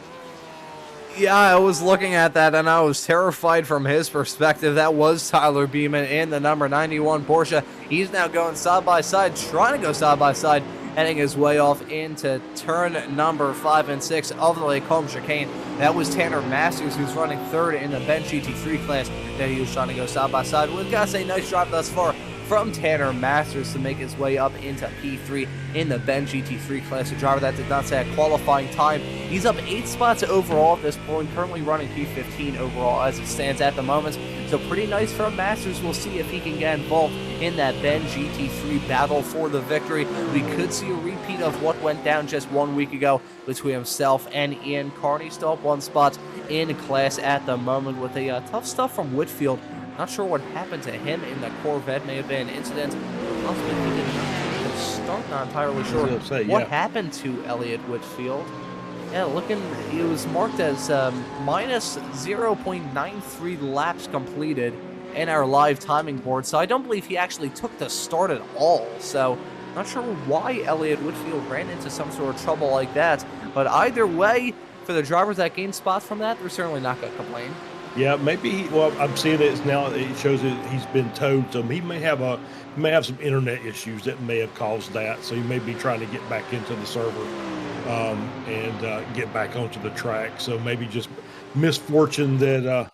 Yeah, I was looking at that and I was terrified from his perspective. That was Tyler Beeman in the number 91 Porsche. He's now going side by side, trying to go side by side, heading his way off into turn number 5 and 6 of the Lacombe chicane. That was Tanner Masters, who's running third in the bench GT3 class, that he was trying to go side by side. We've got to say, nice drive thus far from Tanner Masters to make his way up into P3 in the Ben GT3 class. A driver that did not set a qualifying time. He's up 8 spots overall at this point, currently running P15 overall as it stands at the moment. So pretty nice from Masters. We'll see if he can get involved in that Ben GT3 battle for the victory. We could see a repeat of what went down just 1 week ago between himself and Ian Carney. Still up 1 spot in class at the moment with a tough stuff from Whitfield. Not sure what happened to him in the Corvette. May have been an incident. Possibly he did not start. Not entirely sure what happened to Elliott Whitfield. Yeah, looking, it was marked as minus 0.93 laps completed in our live timing board. So I don't believe he actually took the start at all. So not sure why Elliott Whitfield ran into some sort of trouble like that. But either way, for the drivers that gained spots from that, they're certainly not going to complain. Yeah, maybe. Well, I'm seeing it now. It shows that he's been towed, so he may have some internet issues that may have caused that. So he may be trying to get back into the server and get back onto the track. So maybe just misfortune that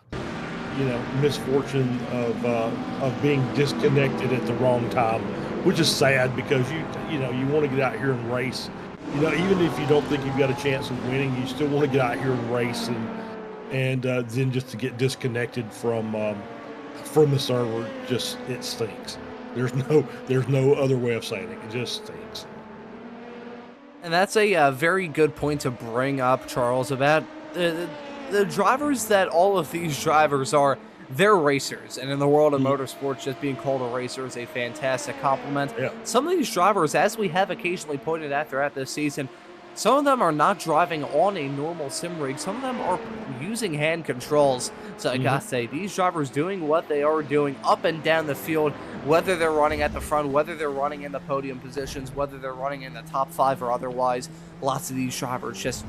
misfortune of being disconnected at the wrong time, which is sad because you want to get out here and race. Even if you don't think you've got a chance of winning, you still want to get out here and race and then just to get disconnected from the server, just it stinks. There's no other way of saying it. It just stinks. And that's a very good point to bring up, Charles, about the drivers that all of these drivers are. They're racers, and in the world of motorsports, just being called a racer is a fantastic compliment. Yeah. Some of these drivers, as we have occasionally pointed out throughout this season, some of them are not driving on a normal sim rig. Some of them are using hand controls. So I gotta say, these drivers doing what they are doing up and down the field, whether they're running at the front, whether they're running in the podium positions, whether they're running in the top 5 or otherwise, lots of these drivers just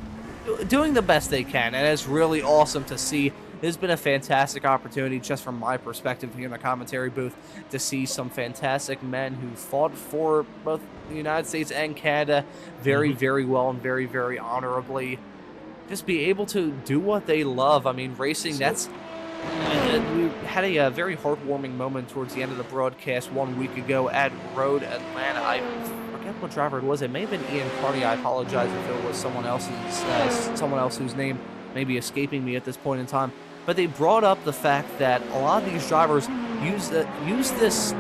doing the best they can. And it's really awesome to see. It's been a fantastic opportunity, just from my perspective here in the commentary booth, to see some fantastic men who fought for both the United States and Canada very, very well and very, very honorably. Just be able to do what they love. I mean, racing, that's... we had a very heartwarming moment towards the end of the broadcast 1 week ago at Road Atlanta. I forget what driver it was. It may have been Ian Carney. I apologize if it was someone else whose name may be escaping me at this point in time. But they brought up the fact that a lot of these drivers use this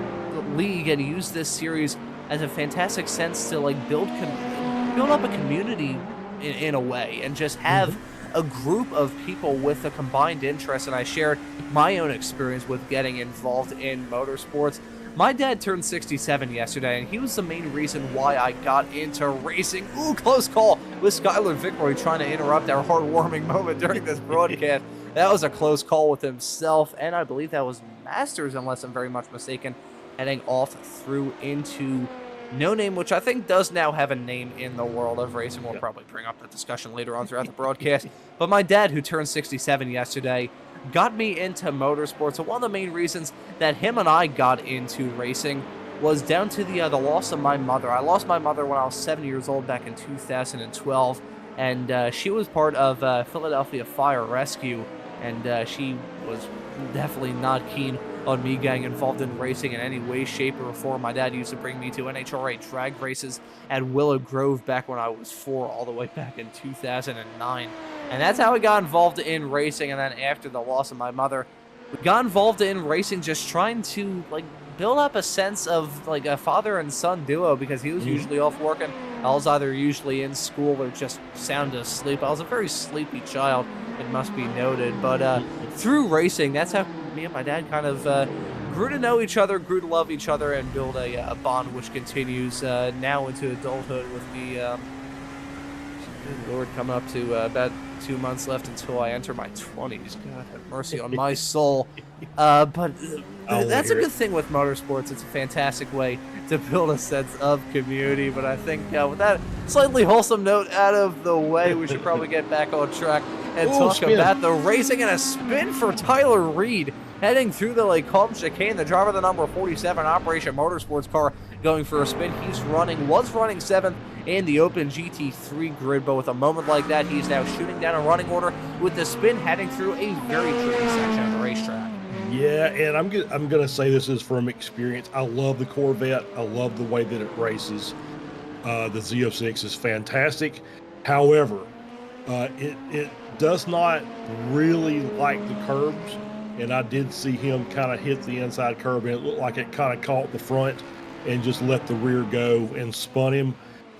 league and use this series as a fantastic sense to build up a community in a way, and just have a group of people with a combined interest. And I shared my own experience with getting involved in motorsports. My dad turned 67 yesterday, and he was the main reason why I got into racing. Ooh, close call with Skylar Vickery trying to interrupt our heartwarming moment during this broadcast. That was a close call with himself, and I believe that was Masters, unless I'm very much mistaken, heading off through into No Name, which I think does now have a name in the world of racing. We'll probably bring up that discussion later on throughout the broadcast. But my dad, who turned 67 yesterday, got me into motorsports. So one of the main reasons that him and I got into racing was down to the loss of my mother. I lost my mother when I was 7 years old back in 2012, and she was part of Philadelphia Fire Rescue, and she was definitely not keen on me getting involved in racing in any way, shape, or form. My dad used to bring me to NHRA drag races at Willow Grove back when I was 4, all the way back in 2009. And that's how I got involved in racing. And then after the loss of my mother, we got involved in racing, just trying to build up a sense of a father and son duo, because he was usually off working. I was either usually in school or just sound asleep. I was a very sleepy child, it must be noted. But through racing, that's how me and my dad kind of grew to know each other, grew to love each other, and build a bond which continues now into adulthood with me. Good Lord, coming up to about 2 months left until I enter my 20s. God have mercy on my soul. But that's a good thing with motorsports. It's a fantastic way to build a sense of community. But I think with that slightly wholesome note out of the way, we should probably get back on track and talk about the racing, and a spin for Tyler Reed heading through the Lake Home chicane. The driver of the number 47 Operation Motorsports car going for a spin. Was running 7th in the Open GT3 grid, but with a moment like that, he's now shooting down a running order with the spin heading through a very tricky section of the racetrack. Yeah, and I'm gonna say this is from experience. I love the Corvette. I love the way that it races. The Z06 is fantastic. However, it does not really like the curbs, and I did see him kind of hit the inside curb, and it looked like it kind of caught the front and just let the rear go and spun him.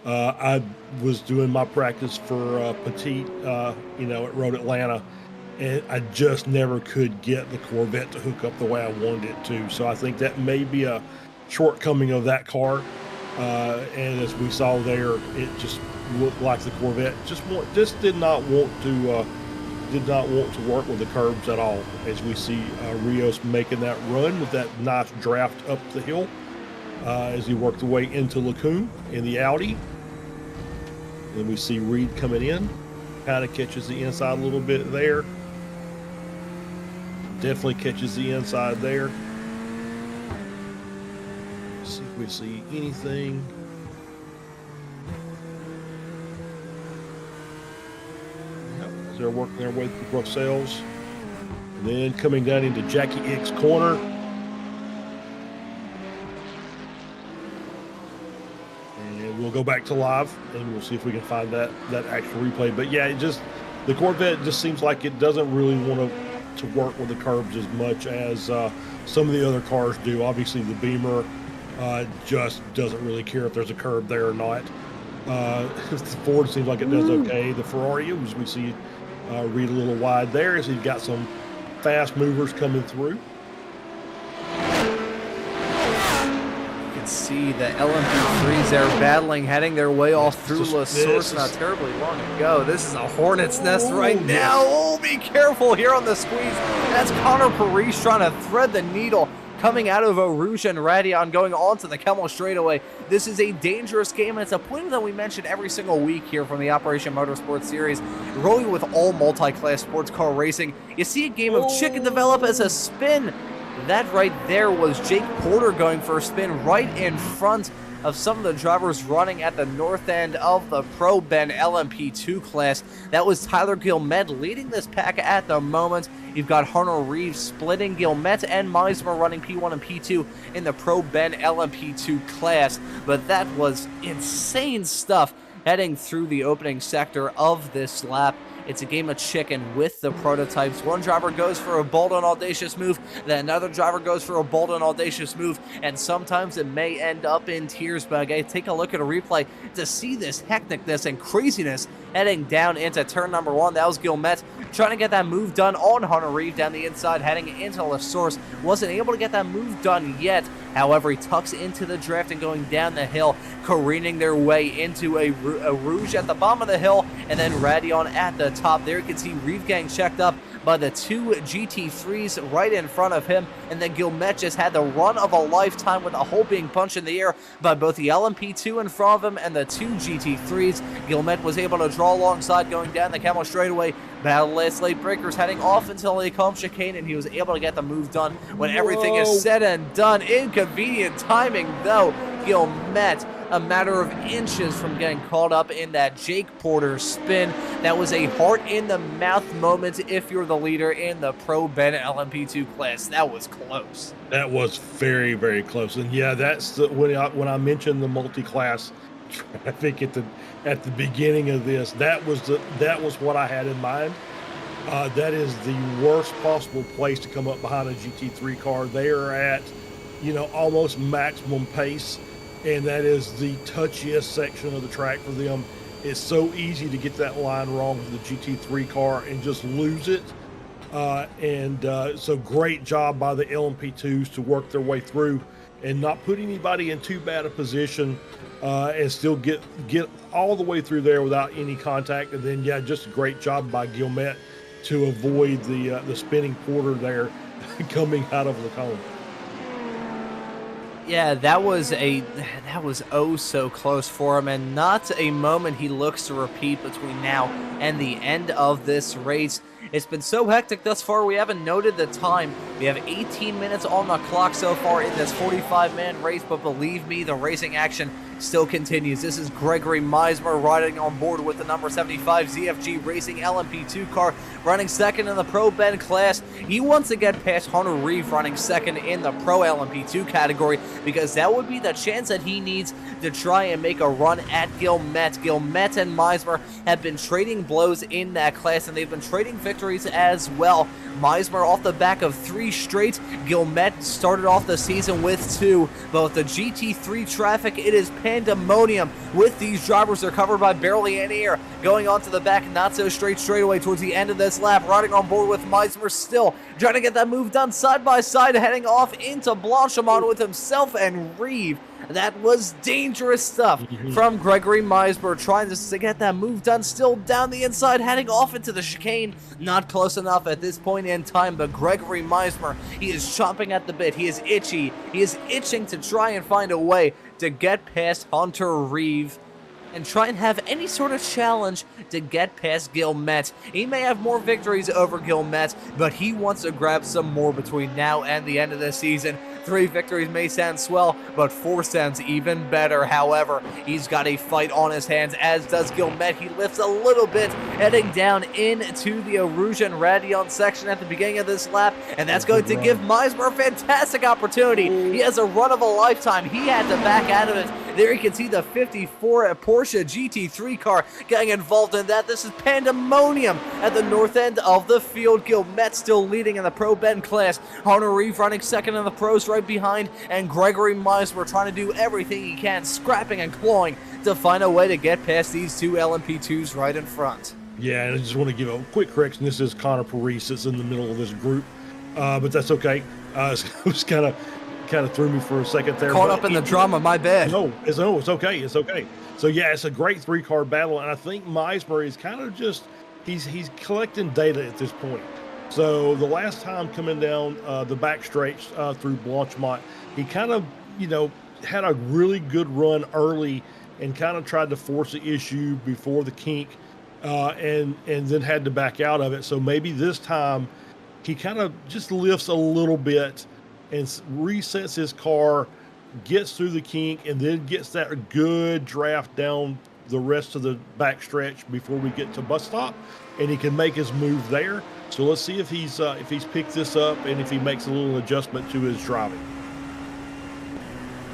I was doing my practice for Petite, at Road Atlanta, and I just never could get the Corvette to hook up the way I wanted it to. So I think that may be a shortcoming of that car. And as we saw there, it just looked like the Corvette just did not want to work with the curbs at all. As we see Rios making that run with that nice draft up the hill. As he worked the way into Lacoon in the Audi. Then we see Reed coming in, kind of catches the inside a little bit there. Definitely catches the inside there. Let's see if we see anything. Yep, as they're working their way through Bruxelles. And then coming down into Jackie X corner. We'll go back to live and we'll see if we can find that actual replay. But yeah, the Corvette just seems like it doesn't really want to work with the curbs as much as some of the other cars do. Obviously, the Beamer just doesn't really care if there's a curb there or not. The Ford seems like it does okay. The Ferrari, as we see, Reed a little wide there, as he's got some fast movers coming through. See the LMP3s there battling, heading their way all through La Source not terribly long ago. This is a hornet's nest right now. Oh, be careful here on the squeeze. That's Connor Parise trying to thread the needle coming out of Eau Rouge and Radion going onto the Kemmel straightaway. This is a dangerous game, and it's a point that we mention every single week here from the Operation Motorsport series. Rolling with all multi-class sports car racing, you see a game of chicken develop as a spin. That right there was Jake Porter going for a spin right in front of some of the drivers running at the north end of the Pro Ben LMP2 class. That was Tyler Gilmet leading this pack at the moment. You've got Hunter Reeves splitting Gilmet and Meismer running P1 and P2 in the Pro Ben LMP2 class. But that was insane stuff heading through the opening sector of this lap. It's a game of chicken with the prototypes. One driver goes for a bold and audacious move, then another driver goes for a bold and audacious move, and sometimes it may end up in tears. But again, take a look at a replay to see this hecticness and craziness heading down into turn number 1. That was Guillemette trying to get that move done on Hunter Reeve down the inside, heading into La Source. Wasn't able to get that move done yet. However, he tucks into the draft and going down the hill, careening their way into a Rouge at the bottom of the hill, and then Radion at the top. There you can see Reeve getting checked up by the 2 GT3s right in front of him, and then Guillemette just had the run of a lifetime with a hole being punched in the air by both the LMP2 in front of him and the 2 GT3s. Guillemette was able to draw alongside going down the Camel straightaway. Battle last late breakers heading off until the Combe chicane, and he was able to get the move done when everything is said and done. Inconvenient timing though. Guillemette, a matter of inches from getting caught up in that Jake Porter spin. That was a heart in the mouth moment if you're the leader in the Pro Ben LMP2 class. That was close. That was very, very close. And yeah, that's when I mentioned the multi-class traffic at the beginning of this, that was what I had in mind. That is the worst possible place to come up behind a GT3 car. They are at, almost maximum pace, and that is the touchiest section of the track for them. It's so easy to get that line wrong with the GT3 car and just lose it. So great job by the LMP2s to work their way through and not put anybody in too bad a position, and still get all the way through there without any contact. And then, yeah, just a great job by Guillemette to avoid the spinning Porter there coming out of the cone. Yeah, that was oh so close for him, and not a moment he looks to repeat between now and the end of this race. It's been so hectic thus far, we haven't noted the time. We have 18 minutes on the clock so far in this 45-man race, but believe me, the racing action still continues. This is Gregory Meismer riding on board with the number 75 ZFG Racing LMP2 car, running second in the Pro Ben class. He wants to get past Hunter Reeve running second in the Pro LMP2 category, because that would be the chance that he needs to try and make a run at Guillemette. Guillemette and Meismer have been trading blows in that class, and they've been trading victories as well. Meismer off the back of 3 straight. Guillemette started off the season with 2. But with the GT3 traffic, it is pandemonium with these drivers. They're covered by barely any air. Going onto the back, not so straightaway towards the end of this lap. Riding on board with Meismer still, trying to get that move done side by side, heading off into Blanchimont with himself and Reeve. That was dangerous stuff from Gregory Meismer, trying to get that move done, still down the inside, heading off into the chicane. Not close enough at this point in time, but Gregory Meismer, he is chomping at the bit. He is itchy. He is itching to try and find a way to get past Hunter Reeve and try and have any sort of challenge to get past Guillemette. He may have more victories over Guillemette, but he wants to grab some more between now and the end of the season. 3 victories may sound swell, but 4 sounds even better. However, he's got a fight on his hands, as does Guillemette. He lifts a little bit, heading down into the Rouge and Radion section at the beginning of this lap, and that's going to give Meismer a fantastic opportunity. He has a run of a lifetime. He had to back out of it. There you can see the 54 Porsche GT3 car getting involved in that. This is pandemonium at the north end of the field. Guillemette still leading in the Pro Ben class. Hunter Reeve running second in the pros right behind, and Gregory Meismer trying to do everything he can, scrapping and clawing to find a way to get past these 2 LMP2s right in front. Yeah, and I just want to give a quick correction. This is Connor Parise that's in the middle of this group, but that's okay. It was kind of threw me for a second there. Caught up in the drama, my bad. No, it's okay. It's okay. So yeah, it's a great 3-car battle, and I think Meismer is kind of just he's collecting data at this point. So the last time coming down the back stretch through Blanchimont, he kind of had a really good run early and kind of tried to force the issue before the kink, and then had to back out of it. So maybe this time he kind of just lifts a little bit and resets his car, gets through the kink, and then gets that good draft down the rest of the backstretch before we get to bus stop, and he can make his move there. So let's see if he's picked this up and if he makes a little adjustment to his driving.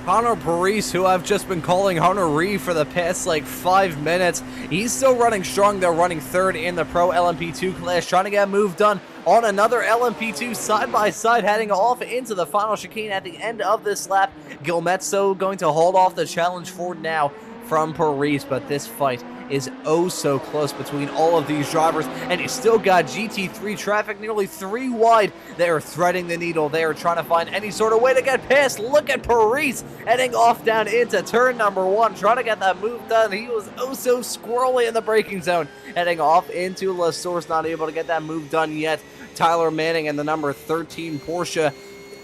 Connor Parise, who I've just been calling Hunter Reeve for the past 5 minutes, he's still running strong. They're running 3rd in the Pro LMP2 class, trying to get a move done on another LMP2 side by side, heading off into the final chicane at the end of this lap. Guillemette so going to hold off the challenge for now from Parise, but this fight is oh so close between all of these drivers, and you still got GT3 traffic nearly 3 wide. They are threading the needle. They are trying to find any sort of way to get past. Look at Paris heading off down into turn number 1, trying to get that move done. He was oh so squirrely in the braking zone, heading off into La Source, not able to get that move done yet. Tyler Manning in the number 13 Porsche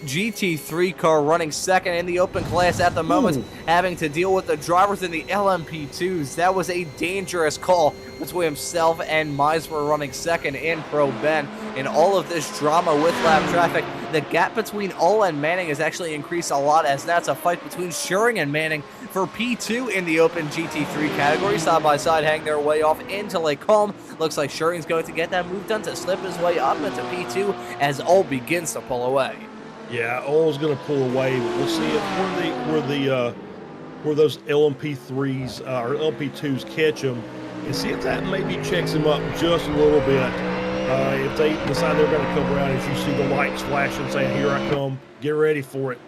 GT3 car running second in the open class at the moment, having to deal with the drivers in the LMP2s. That was a dangerous call between himself and Meismer running second in Pro Ben. In all of this drama with lap traffic, the gap between Ull and Manning has actually increased a lot, as that's a fight between Schuring and Manning for P2 in the open GT3 category. Side by side, hang their way off into Lake Holm. Looks like Schuring's going to get that move done to slip his way up into P2 as Ull begins to pull away. Yeah, Ull's going to pull away. We'll see if where those LMP3s or LMP2s catch him, and see if that maybe checks him up just a little bit. If they decide they're going to come around, if you see the lights flashing saying, "Here I come, get ready for it."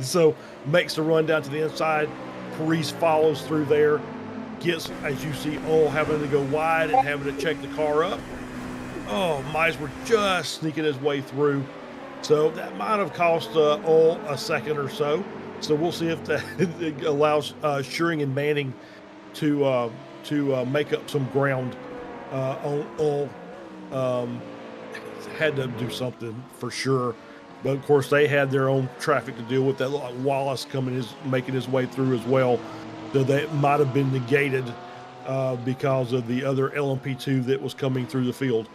So makes the run down to the inside. Paris follows through there, gets, as you see, Ull having to go wide and having to check the car up. Oh, Meismer just sneaking his way through. So that might have cost Ull a second or so. So we'll see if that allows Schuring and Manning to make up some ground on Ull. Had to do something for sure. But of course, they had their own traffic to deal with. That looked like Wallace making his way through as well. So that might have been negated because of the other LMP2 that was coming through the field.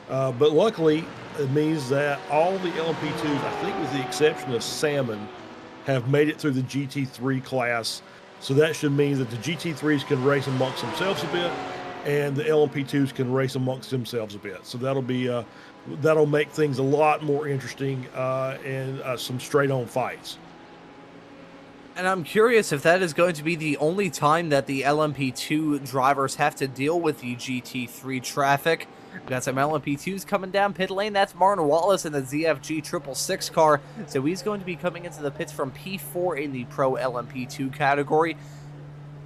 But luckily, it means that all the LMP2s, I think with the exception of Salmon, have made it through the GT3 class. So that should mean that the GT3s can race amongst themselves a bit, and the LMP2s can race amongst themselves a bit. So that'll make things a lot more interesting and some straight-on fights. And I'm curious if that is going to be the only time that the LMP2 drivers have to deal with the GT3 traffic. We've got some LMP2s coming down pit lane. That's Martin Wallace in the ZFG 666 car. So he's going to be coming into the pits from P4 in the Pro LMP2 category.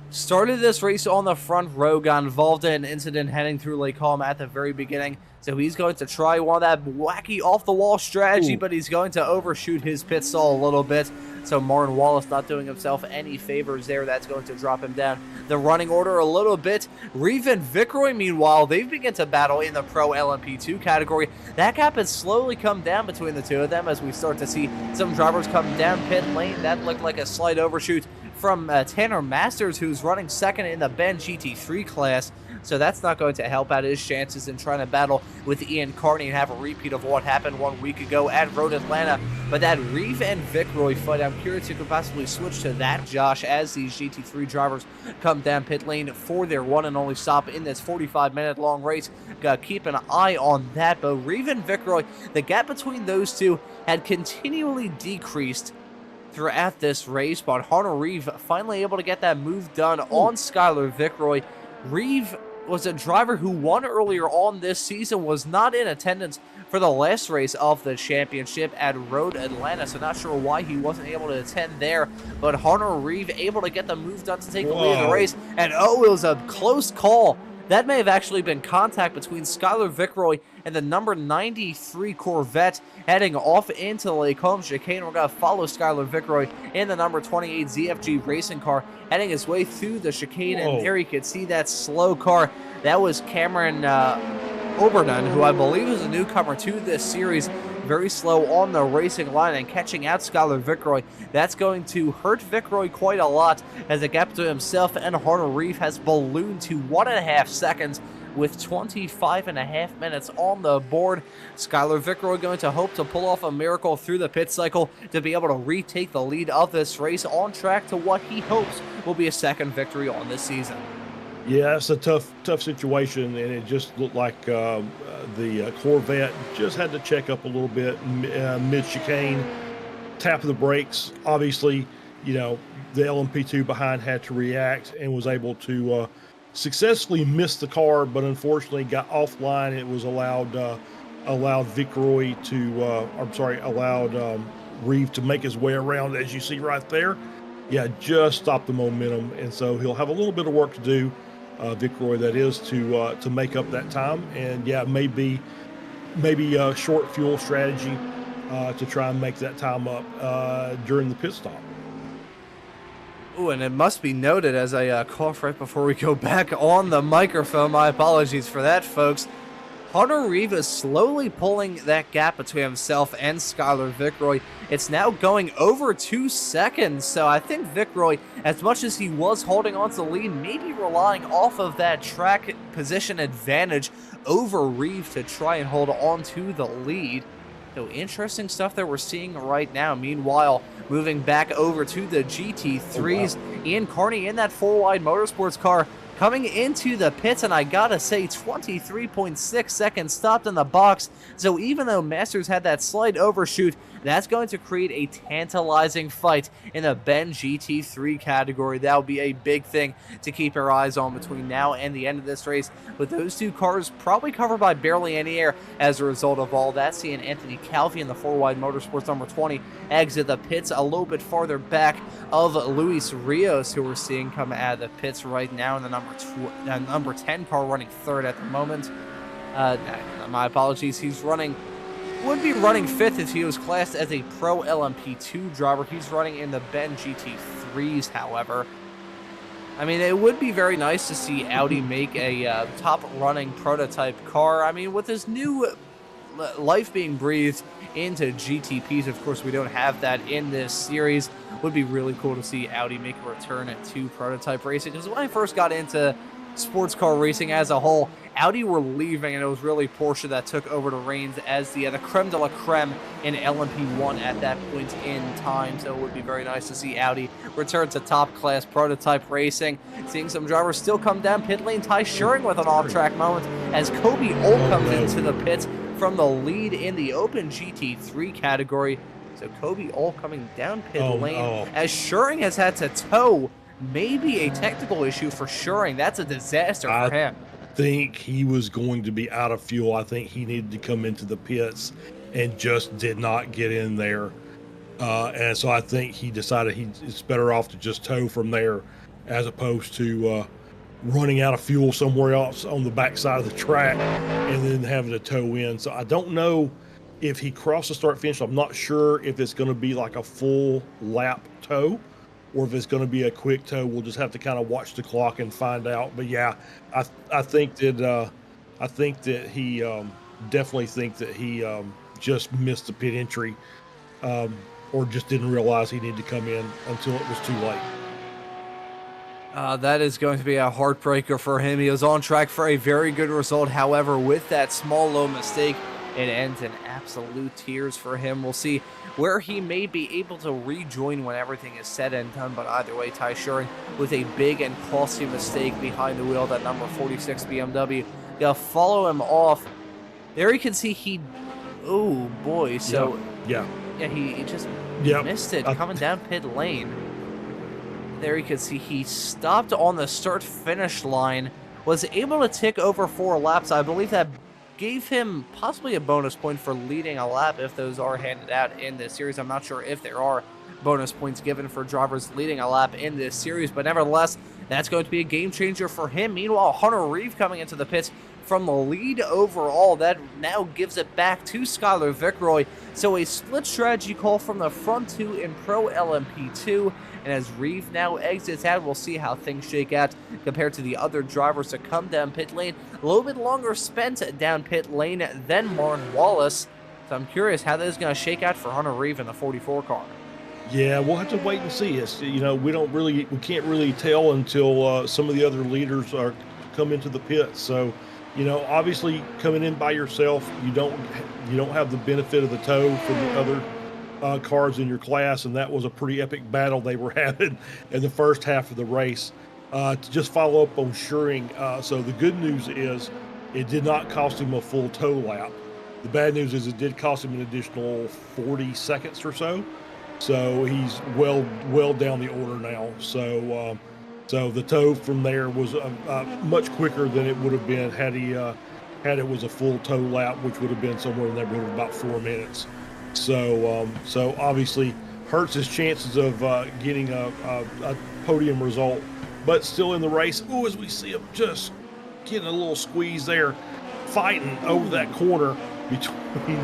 Started this race on the front row, got involved in an incident heading through Lake Holm at the very beginning. So he's going to try one of that wacky off-the-wall strategy, but he's going to overshoot his pit stall a little bit. So Martin Wallace not doing himself any favors there. That's going to drop him down the running order a little bit. Reeve and Vickroy, meanwhile, they've begun to battle in the Pro LMP2 category. That gap has slowly come down between the two of them as we start to see some drivers come down pit lane. That looked like a slight overshoot from Tanner Masters, who's running second in the Ben GT3 class. So that's not going to help out his chances in trying to battle with Ian Carney and have a repeat of what happened 1 week ago at Road Atlanta. But that Reeve and Vickroy fight, I'm curious who could possibly switch to that, Josh, as these GT3 drivers come down pit lane for their one and only stop in this 45-minute long race. Gotta keep an eye on that. But Reeve and Vickroy, the gap between those two had continually decreased throughout this race, but Hunter Reeve finally able to get that move done on Skylar Vickroy. Reeve was a driver who won earlier on this season, was not in attendance for the last race of the championship at Road Atlanta, so not sure why he wasn't able to attend there, but Hunter Reeve able to get the move done to take the lead of the race, and oh, it was a close call. That may have actually been contact between Skylar Vickroy and the number 93 Corvette heading off into the Lake Holm chicane. We're going to follow Skylar Vickroy in the number 28 ZFG racing car heading his way through the chicane. And there you can see that slow car. That was Cameron Obernon, who I believe is a newcomer to this series. Very slow on the racing line and catching out Skylar Vickroy. That's going to hurt Vickroy quite a lot, as the gap to himself and Hunter Reeve has ballooned to 1.5 seconds with 25.5 minutes on the board. Skylar Vickroy going to hope to pull off a miracle through the pit cycle to be able to retake the lead of this race, on track to what he hopes will be a second victory on this season. Yeah, it's a tough situation, and it just looked like the Corvette just had to check up a little bit mid-chicane, tap of the brakes. Obviously, you know, the LMP2 behind had to react and was able to successfully miss the car, but unfortunately got offline. It was allowed Vickroy to, allowed Reeve to make his way around, as you see right there. Yeah, just stopped the momentum, and so he'll have a little bit of work to do. Vicroy that is, to make up that time. And yeah, maybe a short fuel strategy to try and make that time up during the pit stop. Ooh, and it must be noted, as I cough right before we go back on the microphone, my apologies for that, folks, Hunter Reeve is slowly pulling that gap between himself and Skylar Vicroy. It's now going over 2 seconds, so I think Vicroy, as much as he was holding on to the lead, maybe relying off of that track position advantage over Reeve to try and hold on to the lead. So interesting stuff that we're seeing right now. Meanwhile, moving back over to the GT3s, Ian Carney in that 4-wide motorsports car coming into the pits, and I gotta say, 23.6 seconds stopped in the box. So even though Masters had that slight overshoot, that's going to create a tantalizing fight in the Ben GT3 category. That will be a big thing to keep your eyes on between now and the end of this race, with those two cars probably covered by barely any air as a result of all that. Seeing Anthony Calvi in the 4-wide motorsports number 20 exit the pits a little bit farther back of Luis Rios, who we're seeing come out of the pits right now in the number 10 car, running third at the moment. My apologies, would be running fifth if he was classed as a Pro LMP2 driver. He's running in the Ben GT3s, however. I mean, it would be very nice to see Audi make a top-running prototype car. I mean, with this new life being breathed into GTPs, of course, we don't have that in this series. Would be really cool to see Audi make a return to prototype racing, because when I first got into sports car racing as a whole, Audi were leaving, and it was really Porsche that took over the reins as the creme de la creme in LMP1 at that point in time. So it would be very nice to see Audi return to top-class prototype racing. Seeing some drivers still come down pit lane. Ty Schuring with an off-track moment as Corby comes into the pits from the lead in the Open GT3 category. So Corby coming down pit lane as Schuring has had to tow. Maybe a technical issue for Schuring. That's a disaster for him. I think he was going to be out of fuel. I think he needed to come into the pits and just did not get in there. And so I think he decided it's better off to just tow from there as opposed to running out of fuel somewhere else on the backside of the track and then having to tow in. So I don't know if he crossed the start finish. I'm not sure if it's going to be like a full lap tow or if it's going to be a quick tow. We'll just have to kind of watch the clock and find out. But yeah, I think that he definitely think that he just missed the pit entry, or just didn't realize he needed to come in until it was too late. That is going to be a heartbreaker for him. He was on track for a very good result. However, with that small low mistake, it ends in absolute tears for him. We'll see where he may be able to rejoin when everything is said and done. But either way, Ty Schuring with a big and costly mistake behind the wheel, that number 46 BMW. Gonna follow him off. There you can see oh boy. So yeah, he just missed it coming down pit lane. There you can see he stopped on the start-finish line, was able to tick over 4 laps. I believe that gave him possibly a bonus point for leading a lap if those are handed out in this series. I'm not sure if there are bonus points given for drivers leading a lap in this series, but nevertheless, that's going to be a game changer for him. Meanwhile, Hunter Reeve coming into the pits from the lead overall. That now gives it back to Skylar Vicroy. So a split strategy call from the front two in Pro LMP2. And as Reeve now exits out, we'll see how things shake out compared to the other drivers to come down pit lane. A little bit longer spent down pit lane than Martin Wallace. So I'm curious how that is going to shake out for Hunter Reeve in the 44 car. Yeah, we'll have to wait and see. It's, we can't really tell until some of the other leaders come into the pit. So, obviously coming in by yourself, you don't have the benefit of the tow from the other cars in your class, and that was a pretty epic battle they were having in the first half of the race. To just follow up on Schuring, so the good news is it did not cost him a full tow lap. The bad news is it did cost him an additional 40 seconds or so. So he's well down the order now. So the tow from there was much quicker than it would have been had it was a full tow lap, which would have been somewhere in the neighborhood of about 4 minutes. So obviously hurts his chances of getting a podium result but still in the race. Ooh, as we see him just getting a little squeeze there, fighting over that corner between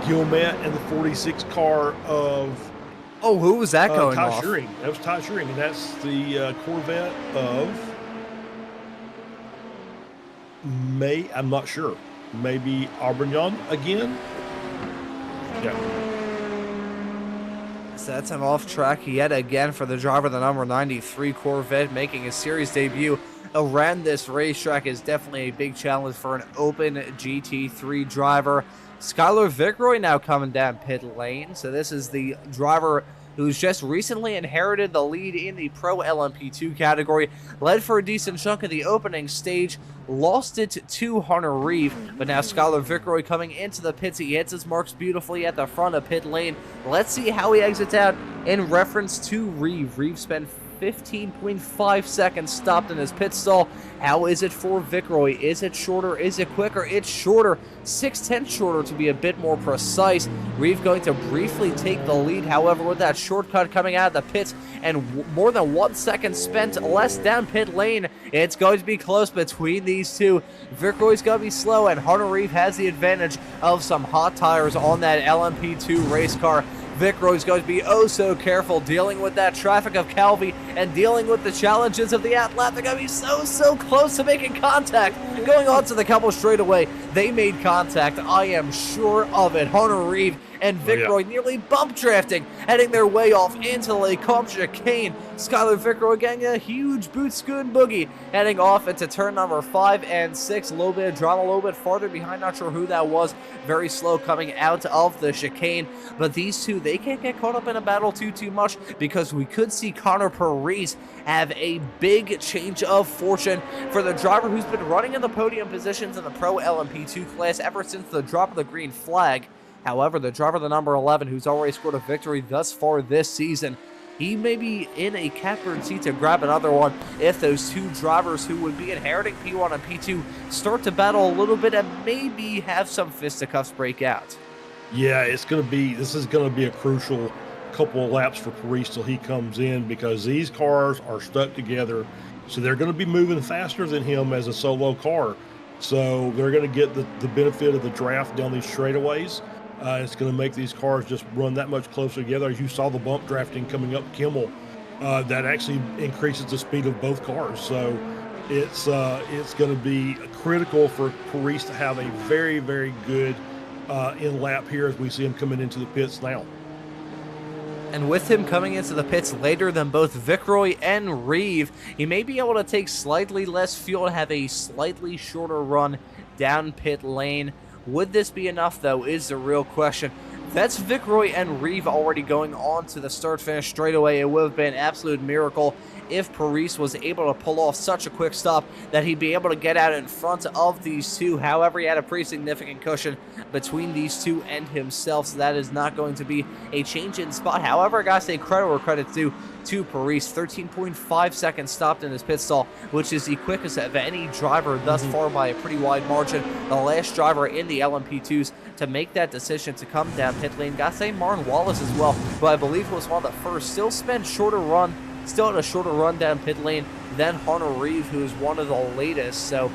Gilmet and the 46 car of Oh, who was that going Ty off? Shearing. That was Ty Shearing, and that's the Corvette of I'm not sure. Maybe Aubrignon again? Yeah. So that's an off track yet again for the driver, the number 93 Corvette, making his series debut around this racetrack is definitely a big challenge for an open GT3 driver. Skylar Vickroy now coming down pit lane. So this is the driver who's just recently inherited the lead in the Pro LMP2 category, led for a decent chunk of the opening stage, lost it to Hunter Reeve, but now Skylar Vickroy coming into the pits. He hits his marks beautifully at the front of pit lane. Let's see how he exits out in reference to Reeve. Reeve spent 15.5 seconds stopped in his pit stall. How is it for Vickroy? Is it shorter? Is it quicker? It's shorter. 6/10 shorter to be a bit more precise. Reeve going to briefly take the lead, however, with that shortcut coming out of the pits and more than 1 second spent less down pit lane. It's going to be close between these two. Vickroy's going to be slow, and Hunter Reeve has the advantage of some hot tires on that LMP2 race car. Vickroy's going to be oh so careful dealing with that traffic of Calvi and dealing with the challenges of the Atlat. They're going to be so close to making contact. Going on to the couple straightaway, they made contact. I am sure of it. Hunter Reeve and Vickroy nearly bump drafting, heading their way off into the Lake Combe chicane. Skylar Vickroy getting a huge boot scoon boogie, heading off into turn number 5 and 6. A little bit of drama, a little bit farther behind, not sure who that was. Very slow coming out of the chicane, but these two, they can't get caught up in a battle too much, because we could see Connor Parise have a big change of fortune for the driver who's been running in the podium positions in the Pro LMP2 class ever since the drop of the green flag. However, the driver, the number 11, who's already scored a victory thus far this season, he may be in a catbird seat to grab another one if those two drivers who would be inheriting P1 and P2 start to battle a little bit and maybe have some fisticuffs break out. Yeah, this is going to be a crucial couple of laps for Parise till he comes in, because these cars are stuck together, so they're going to be moving faster than him as a solo car. So they're going to get the benefit of the draft down these straightaways. It's going to make these cars just run that much closer together. As you saw the bump drafting coming up Kimmel, that actually increases the speed of both cars. So it's going to be critical for Parise to have a very good in lap here as we see him coming into the pits now. And with him coming into the pits later than both Vickroy and Reeve, he may be able to take slightly less fuel and have a slightly shorter run down pit lane. Would this be enough, though, is the real question. That's Vickroy and Reeve already going on to the start-finish straightaway. It would have been an absolute miracle if Parise was able to pull off such a quick stop that he'd be able to get out in front of these two. However, he had a pretty significant cushion between these two and himself, so that is not going to be a change in spot. However, I gotta say credit where credit's due to Parise. 13.5 seconds stopped in his pit stall, which is the quickest of any driver thus far by a pretty wide margin. The last driver in the LMP2s to make that decision to come down pit lane. Gotta say Martin Wallace as well, who I believe was one of the first, still had a shorter run down pit lane than Hunter Reeve, who is one of the latest. So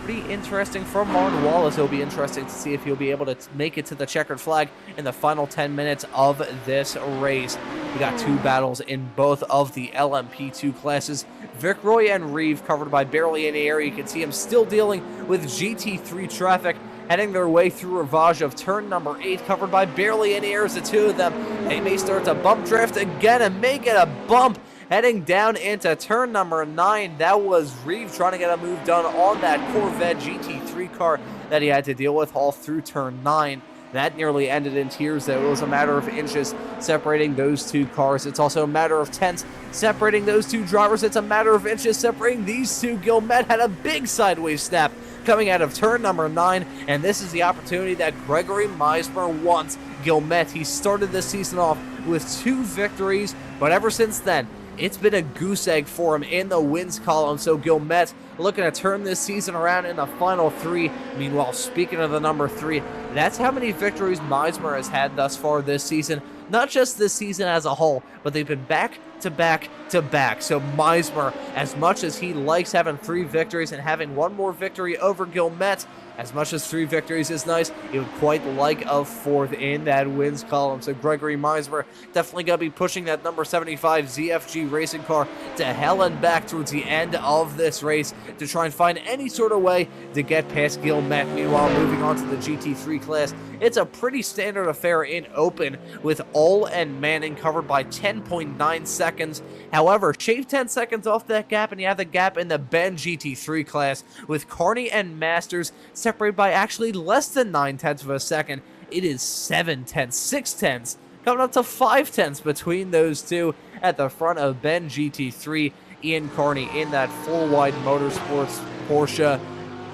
pretty interesting from Martin Wallace. It'll be interesting to see if he'll be able to make it to the checkered flag in the final 10 minutes of this race. We got two battles in both of the LMP2 classes. Vickroy and Reeve covered by barely any air. You can see him still dealing with GT3 traffic, heading their way through Rivage of turn number 8, covered by barely any air as the two of them. They may start to bump drift again and make it a bump. Heading down into turn number 9, that was Reeve trying to get a move done on that Corvette GT3 car that he had to deal with all through turn 9. That nearly ended in tears, though. It was a matter of inches separating those two cars. It's also a matter of tenths separating those two drivers. It's a matter of inches separating these two. Gilmet had a big sideways snap coming out of turn number 9, and this is the opportunity that Gregory Meismer wants. Gilmet, he started this season off with 2 victories, but ever since then, it's been a goose egg for him in the wins column. So Gilmet looking to turn this season around in the final 3. Meanwhile, speaking of the number 3, that's how many victories Meismer has had thus far this season. Not just this season as a whole, but they've been back to back to back. So Meismer, as much as he likes having 3 victories and having 1 more victory over Guillemette, as much as 3 victories is nice, he would quite like a 4th in that wins column. So Gregory Meismer definitely going to be pushing that number 75 ZFG racing car to hell and back towards the end of this race to try and find any sort of way to get past Guillemette. Meanwhile, moving on to the GT3 class, it's a pretty standard affair in open with All and Manning covered by 10.9 seconds. However, shave 10 seconds off that gap and you have the gap in the Ben GT3 class with Carney and Masters separated by actually less than 9/10 of a second. It is 7/10, 6/10, coming up to 5/10 between those two at the front of Ben GT3. Ian Carney in that full-wide motorsports Porsche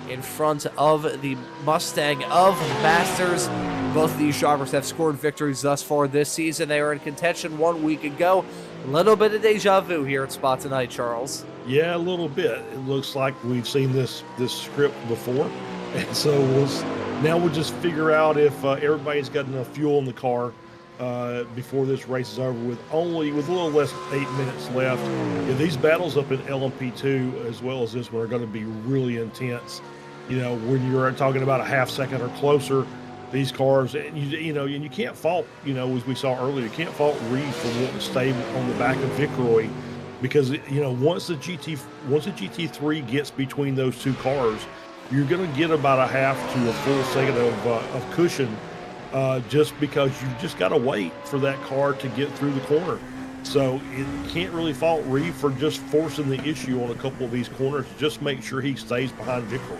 in front of the Mustang of Masters. Both of these drivers have scored victories thus far this season. They were in contention 1 week ago. A little bit of deja vu here at Spa tonight, Charles. Yeah, a little bit. It looks like we've seen this script before. And so now we'll just figure out if everybody's got enough fuel in the car before this race is over with a little less than 8 minutes left. Yeah, these battles up in LMP2 as well as this one are going to be really intense. You know, when you're talking about a half second or closer, these cars, and you can't fault, as we saw earlier, you can't fault Reed for wanting to stay on the back of Vicroy, because once the GT3 gets between those two cars, you're going to get about a half to a full second of cushion, just because you just got to wait for that car to get through the corner. So it can't really fault Reed for just forcing the issue on a couple of these corners. Just make sure he stays behind Vicroy.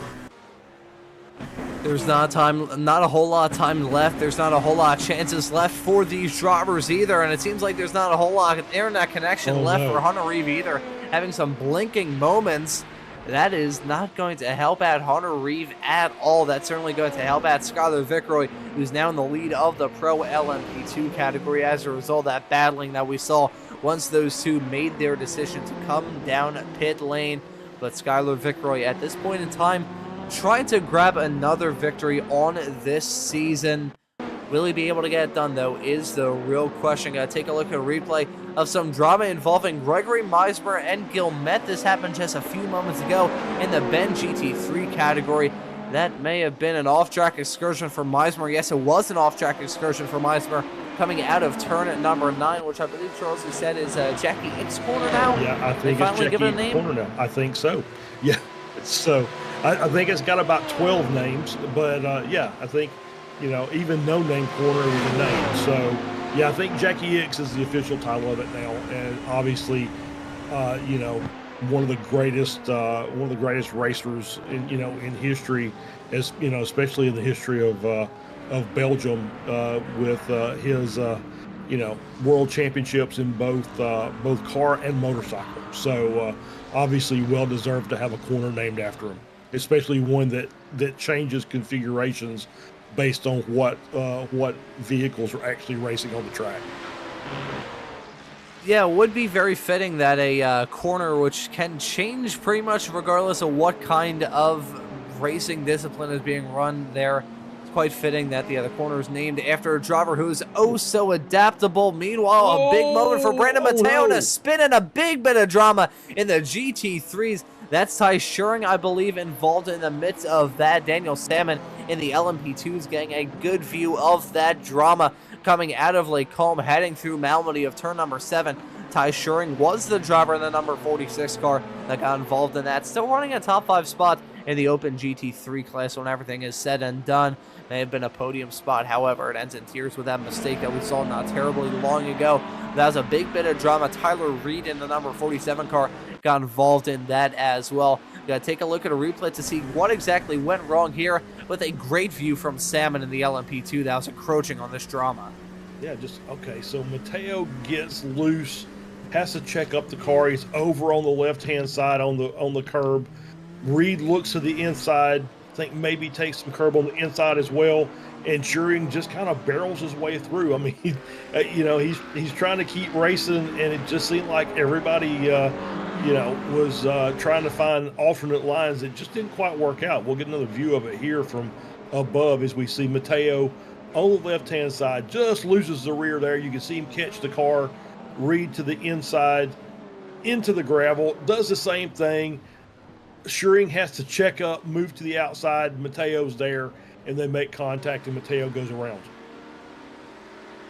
There's not a whole lot of time left. There's not a whole lot of chances left for these drivers either, and it seems like there's not a whole lot of internet connection left for Hunter Reeve either. Having some blinking moments, that is not going to help out Hunter Reeve at all. That's certainly going to help out Skylar Vicroy, who's now in the lead of the Pro LMP2 category as a result of that battling that we saw once those two made their decision to come down pit lane. But Skylar Vicroy at this point in time trying to grab another victory on this season. Will he be able to get it done, though, is the real question. Gotta take a look at a replay of some drama involving Gregory Meismer and Guillemette. This happened just a few moments ago in the Ben GT3 category. That may have been an off-track excursion for Meismer. Yes, it was an off-track excursion for Meismer coming out of turn number 9, which I believe Charles has said is Jackie Ick's corner now. Yeah, I think it's Jackie Ick's corner now. I think so. Yeah, so I think it's got about 12 names, but yeah, I think, even no-name corner is a name. So, yeah, I think Jackie Ick's is the official title of it now, and obviously, one of the greatest racers in history, as especially in the history of Belgium, with his world championships in both car and motorcycle. So obviously, well deserved to have a corner named after him, especially one that changes configurations based on what vehicles are actually racing on the track. Yeah, it would be very fitting that a corner which can change pretty much regardless of what kind of racing discipline is being run there. It's quite fitting that the corner is named after a driver who is oh so adaptable. Meanwhile, a big moment for Brandon Mateo to spin in a big bit of drama in the GT3s. That's Ty Schuring, I believe, involved in the midst of that. Daniel Salmon in the LMP2s getting a good view of that drama coming out of Lake Colm, heading through Malmedy of turn number 7. Ty Schuring was the driver in the number 46 car that got involved in that. Still running a top 5 spot in the Open GT3 class when everything is said and done. May have been a podium spot, however, it ends in tears with that mistake that we saw not terribly long ago. That was a big bit of drama. Tyler Reed in the number 47 car got involved in that as well. Gotta take a look at a replay to see what exactly went wrong here, with a great view from Salmon in the LMP2 that was encroaching on this drama. Yeah, okay, so Mateo gets loose, has to check up the car. He's over on the left-hand side on the curb. Reed looks to the inside, I think maybe takes some curb on the inside as well, and Schuring just kind of barrels his way through. I mean, he's trying to keep racing, and it just seemed like everybody, was trying to find alternate lines that just didn't quite work out. We'll get another view of it here from above as we see Mateo on the left-hand side, just loses the rear there. You can see him catch the car Reed to the inside, into the gravel, does the same thing. Shearing has to check up, move to the outside. Mateo's there, and they make contact, and Mateo goes around.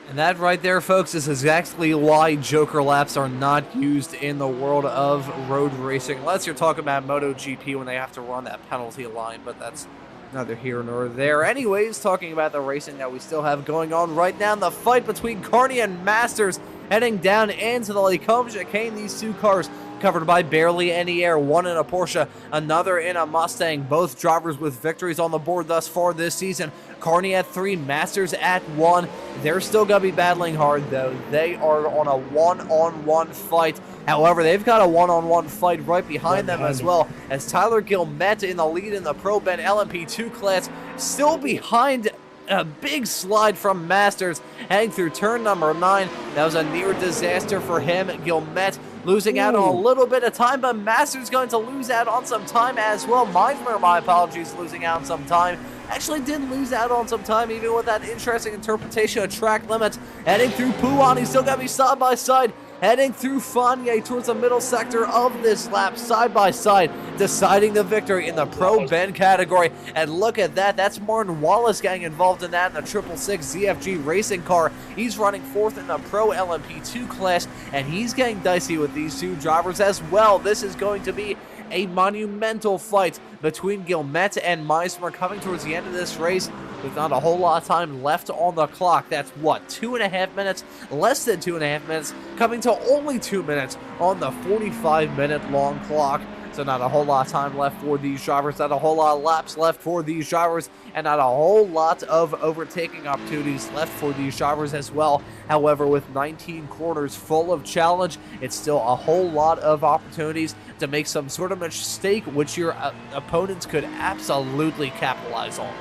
And that right there, folks, is exactly why Joker laps are not used in the world of road racing. Unless you're talking about MotoGP when they have to run that penalty line, but that's neither here nor there. Anyways, talking about the racing that we still have going on right now, the fight between Carney and Masters heading down into the Lacombe chicane. These two cars covered by barely any air, one in a Porsche, another in a Mustang. Both drivers with victories on the board thus far this season. Carney at 3, Masters at 1. They're still going to be battling hard, though. They are on a one-on-one fight. However, they've got a one-on-one fight right behind them as well, as Tyler Gilmet in the lead in the Pro Ben LMP2 class, still behind a big slide from Masters, heading through turn number 9. That was a near disaster for him. Gilmet losing out on a little bit of time, but Masters going to lose out on some time as well. Meismer, my apologies, losing out on some time. Actually did lose out on some time, even with that interesting interpretation of track limits. Heading through Pouan, he's still got to be side by side. Heading through Fanier towards the middle sector of this lap, side by side, deciding the victory in the Pro Ben category. And look at that, that's Martin Wallace getting involved in that in the 666 ZFG racing car. He's running 4th in the Pro LMP2 class, and he's getting dicey with these two drivers as well. This is going to be a monumental fight between Gilmet and Meismer coming towards the end of this race with not a whole lot of time left on the clock. That's what, 2.5 minutes? Less than 2.5 minutes, coming to only 2 minutes on the 45-minute long clock. So not a whole lot of time left for these drivers, not a whole lot of laps left for these drivers, and not a whole lot of overtaking opportunities left for these drivers as well. However, with 19 corners full of challenge, it's still a whole lot of opportunities to make some sort of mistake, which your opponents could absolutely capitalize on.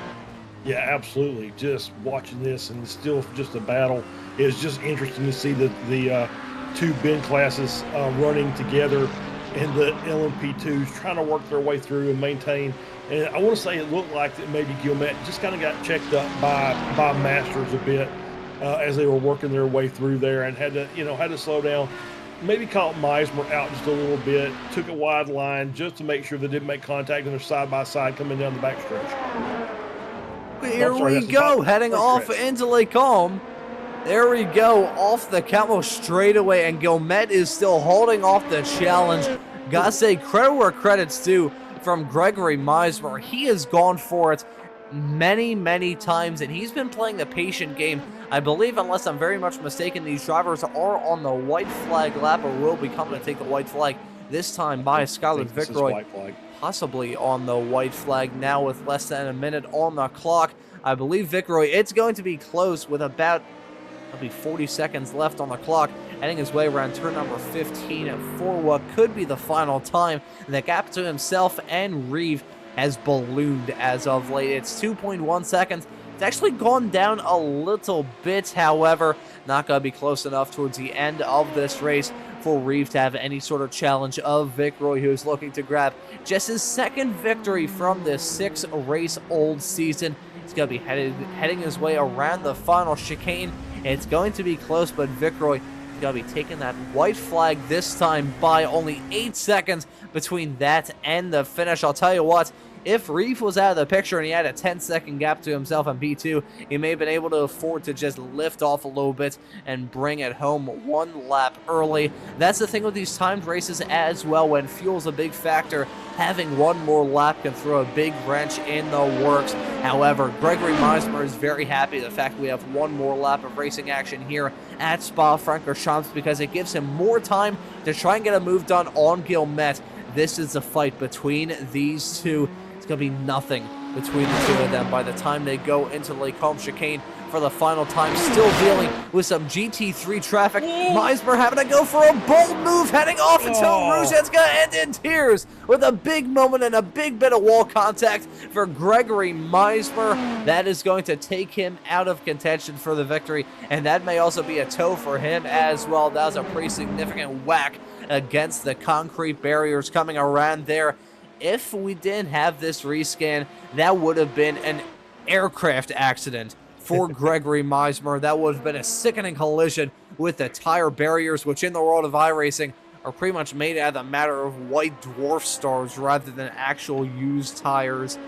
Yeah, absolutely. Just watching this, and it's still just a battle. It's just interesting to see the two Ben classes running together, and the LMP2s trying to work their way through and maintain. And I want to say it looked like that maybe Gilmet just kind of got checked up by Masters a bit as they were working their way through there, and had to slow down. Maybe caught Meismer out just a little bit, took a wide line just to make sure they didn't make contact, and they're side by side coming down the backstretch. Here we go, heading off into Lacombe. There we go, off the Camel straightaway, and Gilmet is still holding off the challenge. Gotta say, credit where credit's due from Gregory Meismer. He has gone for it many, many times, and he's been playing the patient game. I believe, unless I'm very much mistaken, these drivers are on the white flag lap, or will be coming to take the white flag this time by Skylar Vicroy. Possibly on the white flag now with less than a minute on the clock. I believe Vicroy, it's going to be close with about 40 seconds left on the clock, heading his way around turn number 15 for what could be the final time. And the gap to himself and Reeve has ballooned as of late. It's 2.1 seconds. It's actually gone down a little bit, however, not going to be close enough towards the end of this race for Reeve to have any sort of challenge of Vicroy, who is looking to grab just his second victory from this 6-race-old season. He's going to be heading his way around the final chicane. It's going to be close, but Vicroy is going to be taking that white flag this time by only 8 seconds between that and the finish. I'll tell you what, if Reeve was out of the picture and he had a 10-second gap to himself on P2, he may have been able to afford to just lift off a little bit and bring it home one lap early. That's the thing with these timed races as well. When fuel's a big factor, having one more lap can throw a big wrench in the works. However, Gregory Meismer is very happy the fact we have one more lap of racing action here at Spa Francorchamps, because it gives him more time to try and get a move done on Gilmet. This is a fight between these two. It's going to be nothing between the two of them by the time they go into Lacombe chicane for the final time. Still dealing with some GT3 traffic. Meismer having to go for a bold move, heading off until Rouge. It's going to end in tears with a big moment and a big bit of wall contact for Gregory Meismer. That is going to take him out of contention for the victory, and that may also be a tow for him as well. That was a pretty significant whack against the concrete barriers coming around there. If we didn't have this rescan, that would have been an aircraft accident for Gregory Meismer. That would have been a sickening collision with the tire barriers, which in the world of iRacing are pretty much made out of the matter of white dwarf stars rather than actual used tires.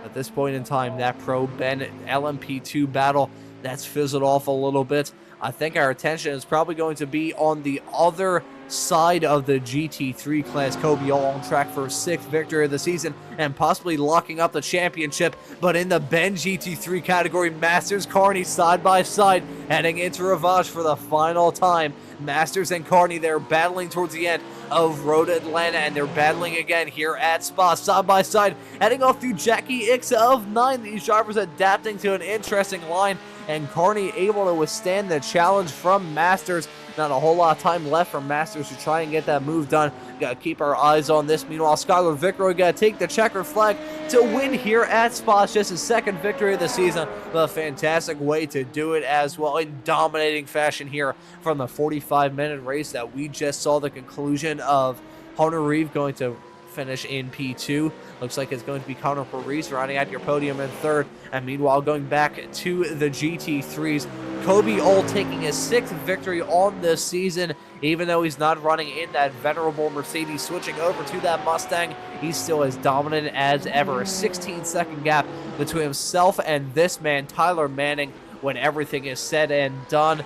At this point in time, that Pro Ben LMP2 battle, that's fizzled off a little bit. I think our attention is probably going to be on the other side of the GT3 class. Corby all on track for 6th victory of the season and possibly locking up the championship. But in the Ben GT3 category, Masters, Carney side by side, heading into revanche for the final time. Masters and Carney, they're battling towards the end of Road Atlanta, and they're battling again here at Spa, side by side, heading off through Jackie Ixa of 9. These drivers adapting to an interesting line, and Carney able to withstand the challenge from Masters. Not a whole lot of time left for Masters to try and get that move done. Got to keep our eyes on this. Meanwhile, Skylar Vickroy got to take the checker flag to win here at Spa. It's just his 2nd victory of the season, but a fantastic way to do it as well in dominating fashion here from the 45-minute race that we just saw the conclusion of. Hunter Reeve going to finish in P2. Looks like it's going to be Connor Parise rounding out your podium in 3rd. And meanwhile, going back to the GT3s, Corby all taking his 6th victory on this season. Even though he's not running in that venerable Mercedes, switching over to that Mustang, he's still as dominant as ever. A 16-second gap between himself and this man, Tyler Manning, when everything is said and done.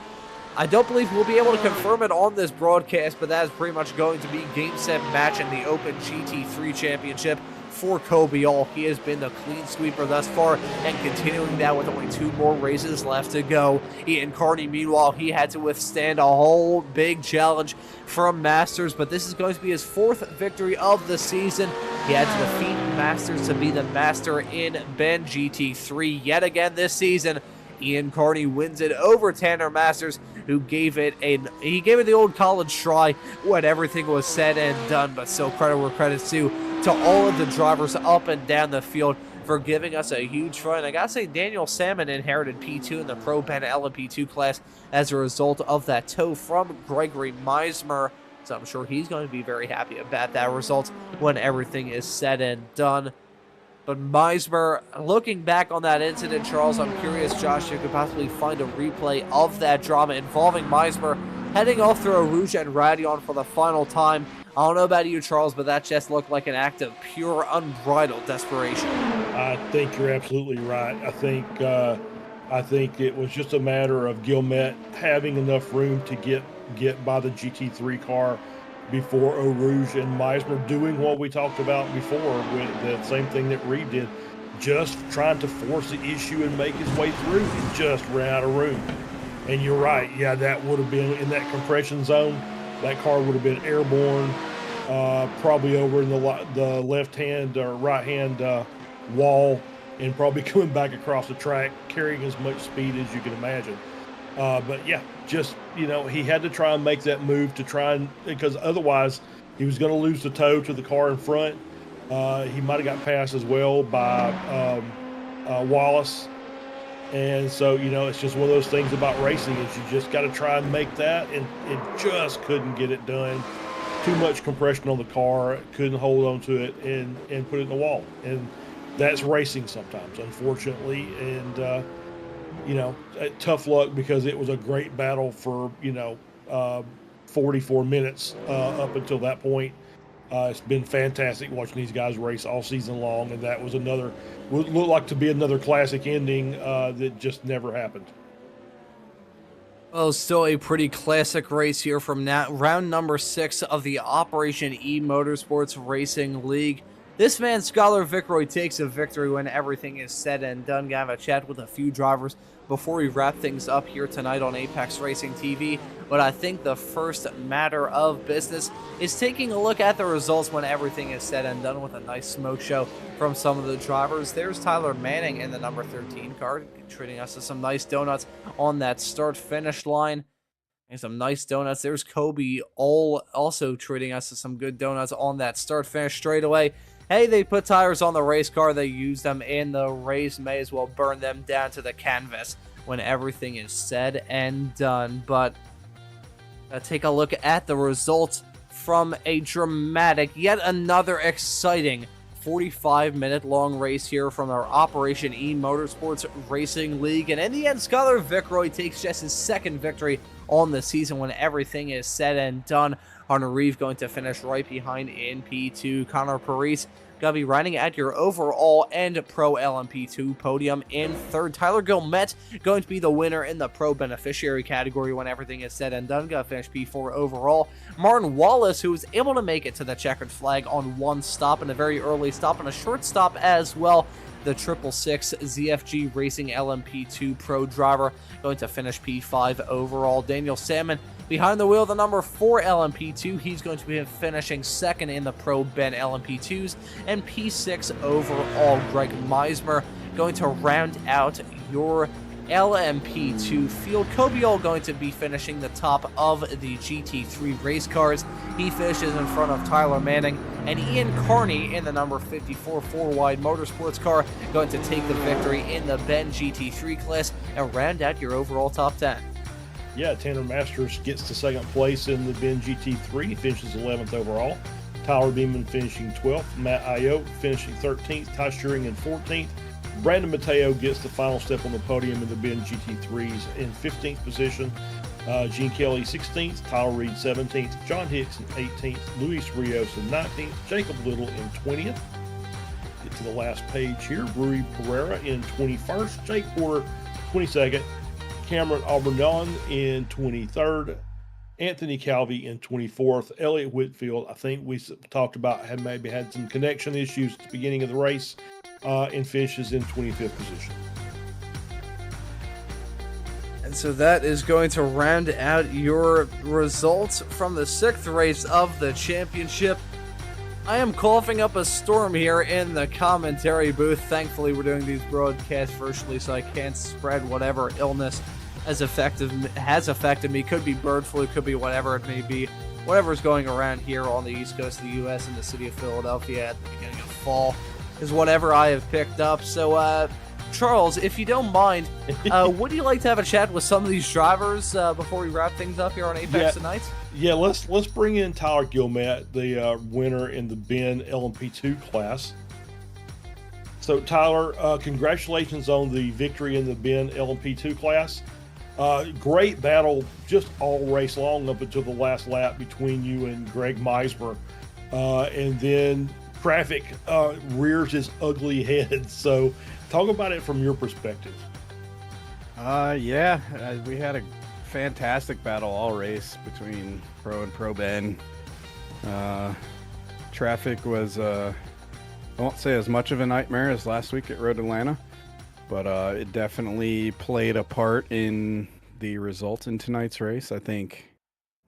I don't believe we'll be able to confirm it on this broadcast, but that is pretty much going to be game, set, match in the Open GT3 Championship for Corby All. He has been the clean sweeper thus far, and continuing that with only 2 more races left to go. Ian Carney, meanwhile, he had to withstand a whole big challenge from Masters, but this is going to be his 4th victory of the season. He had to defeat Masters to be the master in Ben GT3 yet again this season. Ian Carney wins it over Tanner Masters, who gave it the old college try when everything was said and done. But still, credit where credit's due to all of the drivers up and down the field for giving us a huge run. I gotta say, Daniel Salmon inherited P2 in the Pro Ben LMP2 class as a result of that tow from Gregory Meismer. So I'm sure he's going to be very happy about that result when everything is said and done. But Meismer, looking back on that incident, Charles, I'm curious, Josh, if you could possibly find a replay of that drama involving Meismer heading off through Rouge and Radion for the final time. I don't know about you, Charles, but that just looked like an act of pure, unbridled desperation. I think you're absolutely right. I think it was just a matter of Guillemette having enough room to get by the GT3 car before Eau Rouge, and Meismer doing what we talked about before with the same thing that Reed did, just trying to force the issue and make his way through, and just ran out of room. And you're right, yeah, that would have been in that compression zone. That car would have been airborne, probably over in the left-hand or right-hand wall, and probably coming back across the track, carrying as much speed as you can imagine. But yeah, just, he had to try and make that move to try and, because otherwise he was going to lose the tow to the car in front. He might have got passed as well by Wallace. And so, it's just one of those things about racing is you just got to try and make that, and it just couldn't get it done. Too much compression on the car, couldn't hold on to it and put it in the wall. And that's racing sometimes, unfortunately. And, tough luck, because it was a great battle for, 44 minutes up until that point. It's been fantastic watching these guys race all season long, and that was would look like to be another classic ending that just never happened. Well, still a pretty classic race here from round number 6 of the Operation eMotorsports Racing League. This man, Skylar Vickroy, takes a victory when everything is said and done. Gonna have a chat with a few drivers before we wrap things up here tonight on Apex Racing TV. But I think the first matter of business is taking a look at the results when everything is said and done, with a nice smoke show from some of the drivers. There's Tyler Manning in the number 13 car, treating us to some nice donuts on that start-finish line. And some nice donuts. There's Corby also treating us to some good donuts on that start-finish straightaway. Hey, they put tires on the race car, they use them in the race, may as well burn them down to the canvas when everything is said and done. But take a look at the results from a dramatic, yet another exciting 45-minute long race here from our Operation eMotorsports Racing League. And in the end, Skylar Vickroy takes just his second victory on the season when everything is said and done. Hunter Reeve going to finish right behind in P2. Connor Parise going to be riding at your overall and Pro LMP2 podium in third. Tyler Gilmet going to be the winner in the Pro Beneficiary category when everything is said and done. Going to finish P4 overall. Martin Wallace, who was able to make it to the checkered flag on one stop, and a very early stop and a short stop as well. The 666 ZFG Racing LMP2 Pro driver going to finish P5 overall. Daniel Salmon behind the wheel, the number 4 LMP2. He's going to be finishing second in the Pro Ben LMP2s. And P6 overall. Greg Meismer going to round out your LMP2 field. Kobiol going to be finishing the top of the GT3 race cars. He finishes in front of Tyler Manning, and Ian Carney in the number 54 four-wide motorsports car going to take the victory in the Ben GT3 class and round out your overall top 10. Yeah, Tanner Masters gets to second place in the Ben GT3, finishes 11th overall. Tyler Beeman finishing 12th. Matt Ayotte finishing 13th. Ty Shearing in 14th. Brandon Mateo gets the final step on the podium in the Ben GT3s in 15th position. Gene Kelly 16th, Tyler Reed 17th, John Hicks in 18th, Luis Rios in 19th, Jacob Little in 20th. Get to the last page here. Rui Pereira in 21st, Jake Porter 22nd, Cameron Aubernon in 23rd, Anthony Calvi in 24th, Elliott Whitfield, I think we talked about, had maybe had some connection issues at the beginning of the race, and finishes in 25th position. And so that is going to round out your results from the 6th race of the championship. I am coughing up a storm here in the commentary booth. Thankfully, we're doing these broadcasts virtually, so I can't spread whatever illness has affected me. Could be bird flu, could be whatever it may be. Whatever's going around here on the east coast of the U.S. in the city of Philadelphia at the beginning of fall is whatever I have picked up. So, Charles, if you don't mind, would you like to have a chat with some of these drivers before we wrap things up here on Apex tonight? Yeah, let's bring in Tyler Gilmet, the winner in the Ben LMP2 class. So, Tyler, congratulations on the victory in the Ben LMP2 class. Great battle just all race long up until the last lap between you and Greg Meismer. And then traffic rears its ugly head. So talk about it from your perspective. We had a fantastic battle all race between Pro and Pro Ben. Traffic was, I won't say as much of a nightmare as last week at Road Atlanta, but it definitely played a part in the results in tonight's race. I think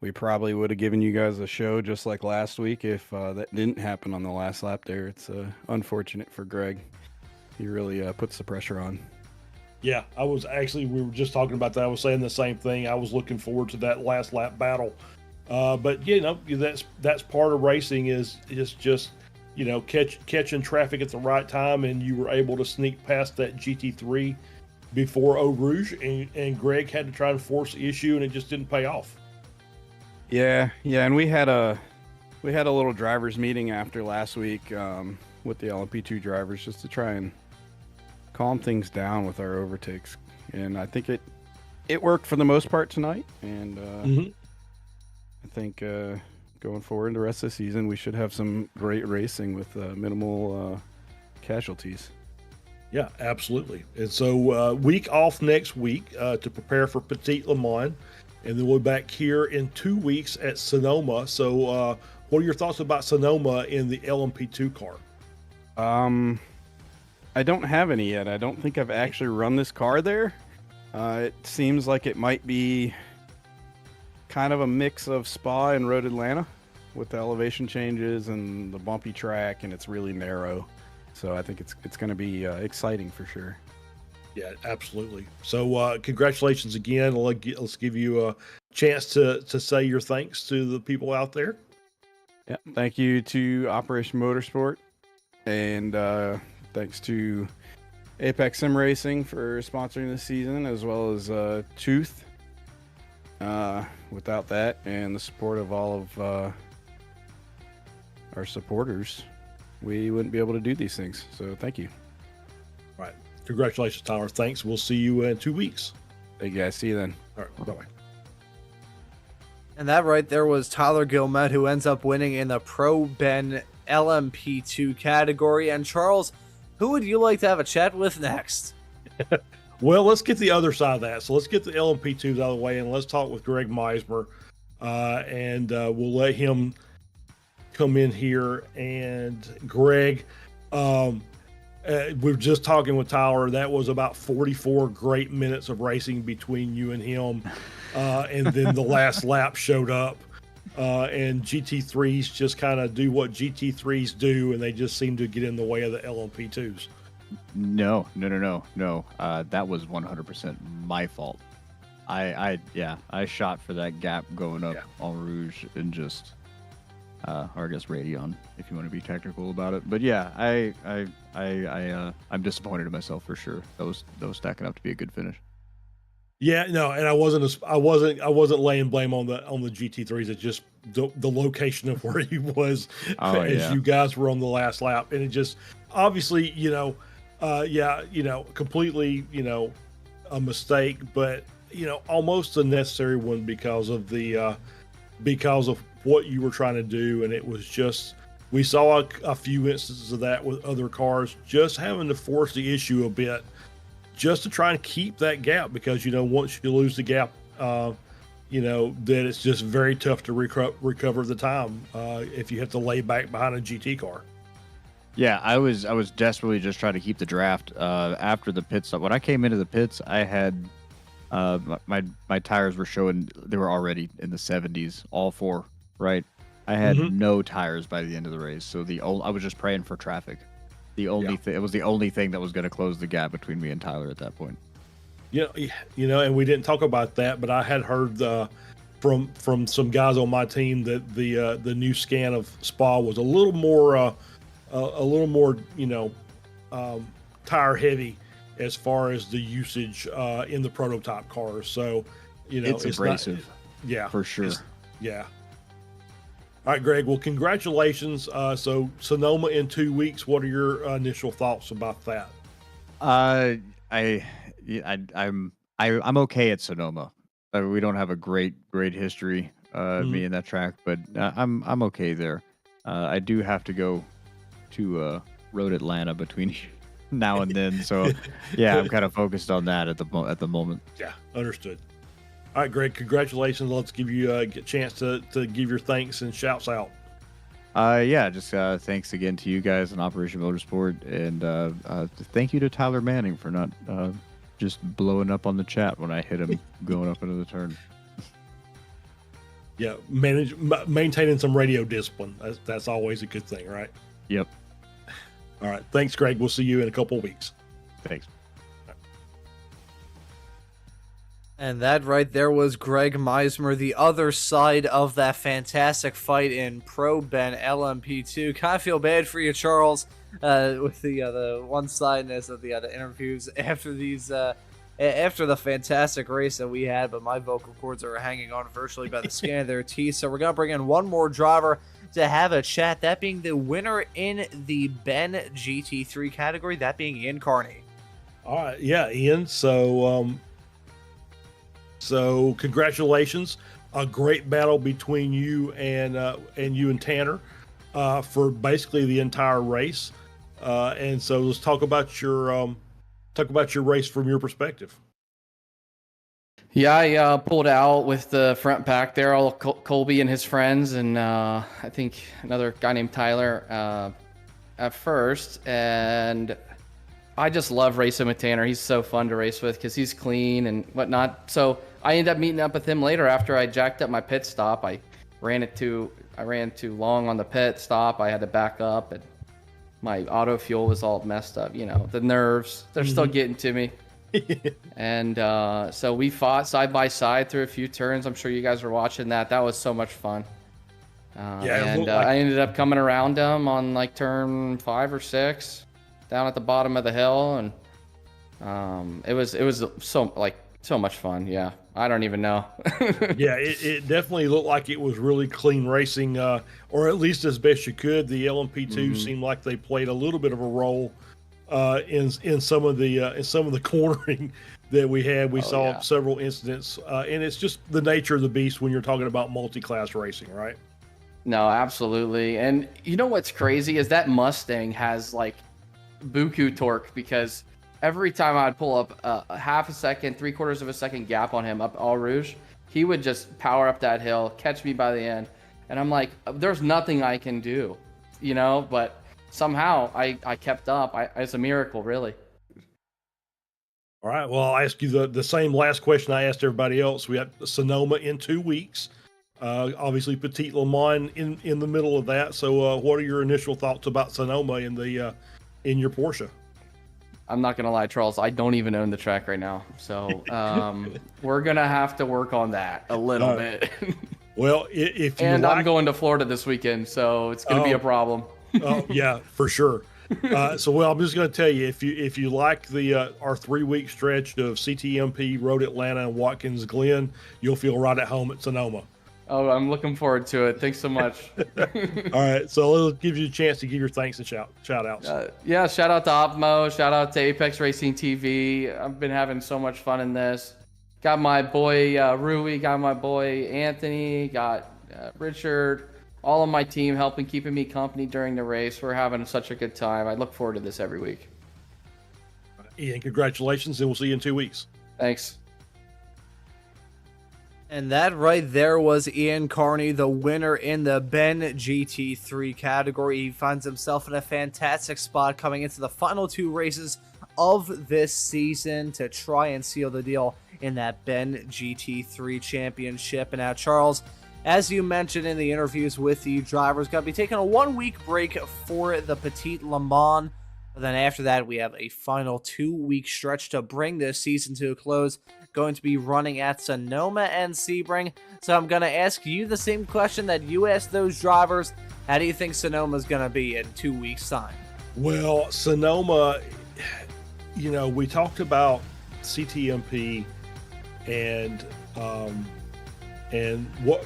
we probably would have given you guys a show just like last week if that didn't happen on the last lap there. It's unfortunate for Greg. He really puts the pressure on. Yeah, we were just talking about that. I was saying the same thing. I was looking forward to that last lap battle. But that's part of racing is just, catching traffic at the right time, and you were able to sneak past that GT3 before Eau Rouge, and Greg had to try and force the issue, and it just didn't pay off. Yeah, and we had a little drivers meeting after last week with the LMP2 drivers just to try and calm things down with our overtakes, and I think it worked for the most part tonight. And I think going forward in the rest of the season, we should have some great racing with minimal casualties. Yeah, absolutely. And so week off next week to prepare for Petit Le Mans, and then we'll be back here in 2 weeks at Sonoma. So what are your thoughts about Sonoma in the LMP2 car? I don't have any yet. I don't think I've actually run this car there. It seems like it might be kind of a mix of Spa and Road Atlanta with the elevation changes and the bumpy track, and it's really narrow. So I think it's going to be exciting for sure. Yeah, absolutely. So congratulations again. Let's give you a chance to say your thanks to the people out there. Yeah, thank you to Operation Motorsport, and thanks to Apex Sim Racing for sponsoring this season, as well as Tooth. Without that and the support of all of our supporters, we wouldn't be able to do these things. So thank you. All right. Congratulations, Tyler. Thanks. We'll see you in 2 weeks. Thank you guys. See you then. All right. Bye-bye. And that right there was Tyler Gilmet, who ends up winning in the Pro Ben LMP2 category. And Charles, who would you like to have a chat with next? Well, let's get the other side of that. So let's get the LMP2s out of the way, and let's talk with Greg Meismer. And we'll let him come in here. And Greg, we were just talking with Tyler. That was about 44 great minutes of racing between you and him. And then the last lap showed up. And GT3s just kind of do what GT3s do, and they just seem to get in the way of the LMP2s. No. That was 100% my fault. I shot for that gap going up on Rouge and just, or I guess Radeon, if you want to be technical about it. But yeah, I'm disappointed in myself for sure. That was stacking up to be a good finish. Yeah, no, and I wasn't laying blame on the GT3s. It's just the location of where he was as you guys were on the last lap, and it just obviously, completely, a mistake, but almost a necessary one because of what you were trying to do, and it was just we saw a few instances of that with other cars, just having to force the issue a bit. Just to try and keep that gap, because once you lose the gap, that it's just very tough to recover the time if you have to lay back behind a GT car. Yeah, I was desperately just trying to keep the draft after the pit stop. When I came into the pits, I had my tires were showing they were already in the 70s, all four. Right, I had no tires by the end of the race, so I was just praying for traffic. It was the only thing that was going to close the gap between me and Tyler at that point. And we didn't talk about that, but I had heard from some guys on my team that the new scan of Spa was a little more tire heavy as far as the usage in the prototype cars. So it's abrasive, for sure. Yeah. All right, Greg. Well, congratulations. So Sonoma in 2 weeks. What are your initial thoughts about that? I'm okay at Sonoma. We don't have a great history, me and that track, but I'm okay there. I do have to go to Road Atlanta between now and then, so yeah, I'm kind of focused on that at the moment. Yeah, understood. All right, Greg, congratulations. Let's give you a chance to give your thanks and shouts out. Just thanks again to you guys in Operation Motorsport, and thank you to Tyler Manning for not just blowing up on the chat when I hit him going up into the turn. Yeah, maintaining some radio discipline. That's always a good thing, right? Yep. All right, thanks, Greg. We'll see you in a couple of weeks. Thanks. And that right there was Greg Meismer, the other side of that fantastic fight in Pro Ben LMP2. Kind of feel bad for you, Charles, with the one-sidedness of the interviews after these after the fantastic race that we had, but my vocal cords are hanging on virtually by the skin of their teeth. So we're gonna bring in one more driver to have a chat. That being the winner in the Ben GT3 category, that being Ian Carney. All right, yeah, Ian. So congratulations, a great battle between you and Tanner for basically the entire race. And so let's talk about your race from your perspective. Yeah, I pulled out with the front pack there, all Colby and his friends, and I think another guy named Tyler at first. And I just love racing with Tanner. He's so fun to race with because he's clean and whatnot. So I ended up meeting up with him later after I jacked up my pit stop. I ran too long on the pit stop. I had to back up, and my auto fuel was all messed up. The nerves, they're still getting to me. And so we fought side by side through a few turns. I'm sure you guys were watching that. That was so much fun. I ended up coming around him on like turn 5 or 6 down at the bottom of the hill, and it was so like So much fun. Yeah. I don't even know. Yeah, it definitely looked like it was really clean racing, or at least as best you could. The LMP2 seemed like they played a little bit of a role in some of the cornering that we had. We saw several incidents, and it's just the nature of the beast when you're talking about multi-class racing, right? No, absolutely. And you know what's crazy is that Mustang has like buku torque, because every time I'd pull up a half a second, 3/4 of a second gap on him up Eau Rouge, he would just power up that hill, catch me by the end. And I'm like, there's nothing I can do, you know, but somehow I kept up. It's a miracle, really. All right. Well, I'll ask you the same last question I asked everybody else. We got Sonoma in 2 weeks. Obviously, Petit Le Mans in the middle of that. So, what are your initial thoughts about Sonoma in your Porsche? I'm not gonna lie, Charles. I don't even own the track right now, so we're gonna have to work on that a little bit. Well, if you I'm going to Florida this weekend, so it's gonna be a problem. Oh yeah, for sure. So I'm just going to tell you, if you like our 3-week stretch of CTMP, Road Atlanta, and Watkins Glen, you'll feel right at home at Sonoma. Oh, I'm looking forward to it. Thanks so much. All right, so it'll give you a chance to give your thanks and shout outs. Yeah, shout out to Opmo, shout out to Apex Racing TV. I've been having so much fun in this. Got my boy Rui, got my boy Anthony, got Richard, all of my team helping, keeping me company during the race. We're having such a good time. I look forward to this every week. Ian, congratulations, and we'll see you in 2 weeks. Thanks. And that right there was Ian Carney, the winner in the Ben GT3 category. He finds himself in a fantastic spot coming into the final 2 races of this season to try and seal the deal in that Ben GT3 championship. And now, Charles, as you mentioned in the interviews with the drivers, going to be taking a 1-week break for the Petit Le Mans. But then after that, we have a final 2-week stretch to bring this season to a close. Going to be running at Sonoma and Sebring. So I'm going to ask you the same question that you asked those drivers. How do you think Sonoma's going to be in 2 weeks' time? Well, Sonoma, we talked about CTMP and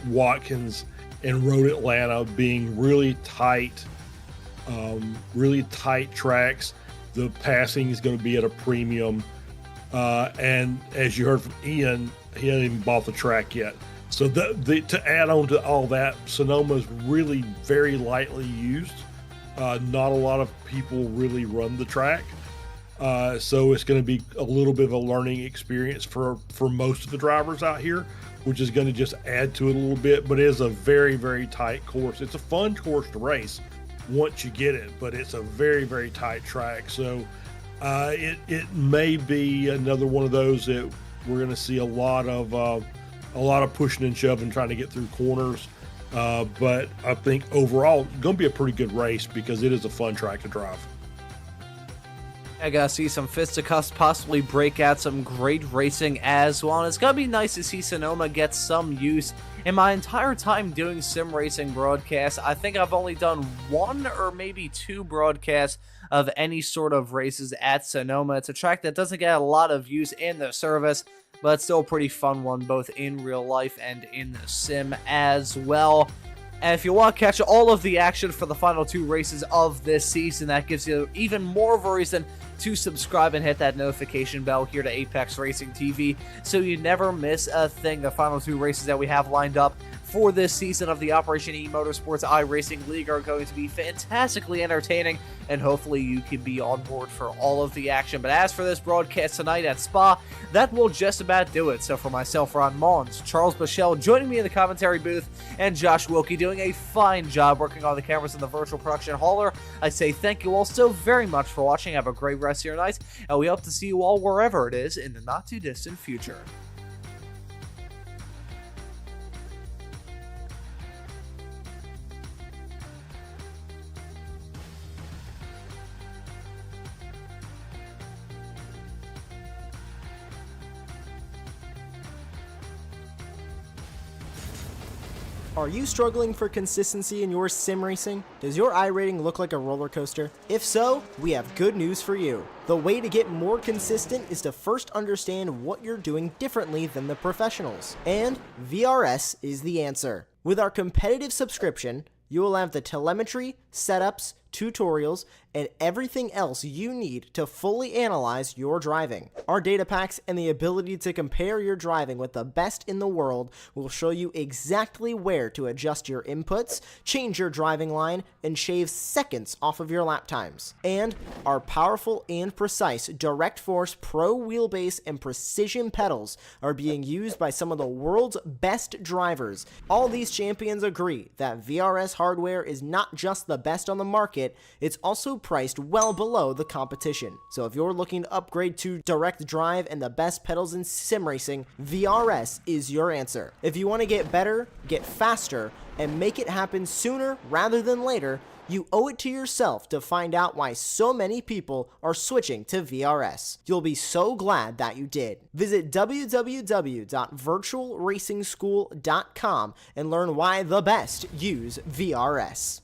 Watkins and Road Atlanta being really tight tracks. The passing is going to be at a premium. And as you heard from Ian, he hasn't even bought the track yet. So to add on to all that, Sonoma is really very lightly used. Not a lot of people really run the track. So it's going to be a little bit of a learning experience for most of the drivers out here, which is going to just add to it a little bit. But it is a very, very tight course. It's a fun course to race once you get it, but it's a very, very tight track. So it may be another one of those that we're going to see a lot of pushing and shoving, trying to get through corners. But I think overall, it's going to be a pretty good race because it is a fun track to drive. I gotta see some fisticuffs possibly break out, some great racing as well. And it's gonna be nice to see Sonoma get some use. In my entire time doing sim racing broadcasts, I think I've only done 1 or maybe 2 broadcasts of any sort of races at Sonoma. It's a track that doesn't get a lot of use in the service, but it's still a pretty fun one, both in real life and in the sim as well. And if you want to catch all of the action for the final 2 races of this season, that gives you even more of a reason to subscribe and hit that notification bell here to Apex Racing TV so you never miss a thing. The final 2 races that we have lined up for this season of the Operation eMotorsports iRacing League are going to be fantastically entertaining, and hopefully you can be on board for all of the action. But as for this broadcast tonight at Spa, that will just about do it. So for myself, Ron Mons, Charles Bichelle joining me in the commentary booth, and Josh Wilkie doing a fine job working on the cameras in the virtual production hauler, I say thank you all so very much for watching. Have a great rest of your night, and we hope to see you all wherever it is in the not too distant future. Are you struggling for consistency in your sim racing? Does your iRating look like a roller coaster? If so, we have good news for you. The way to get more consistent is to first understand what you're doing differently than the professionals. And VRS is the answer. With our competitive subscription, you will have the telemetry, setups, tutorials, and everything else you need to fully analyze your driving. Our data packs and the ability to compare your driving with the best in the world will show you exactly where to adjust your inputs, change your driving line, and shave seconds off of your lap times. And our powerful and precise Direct Force Pro wheelbase and precision pedals are being used by some of the world's best drivers. All these champions agree that VRS hardware is not just the best on the market, it's also priced well below the competition. So if you're looking to upgrade to direct drive and the best pedals in sim racing, VRS is your answer. If you want to get better, get faster, and make it happen sooner rather than later, you owe it to yourself to find out why so many people are switching to VRS. You'll be so glad that you did. Visit www.virtualracingschool.com and learn why the best use VRS.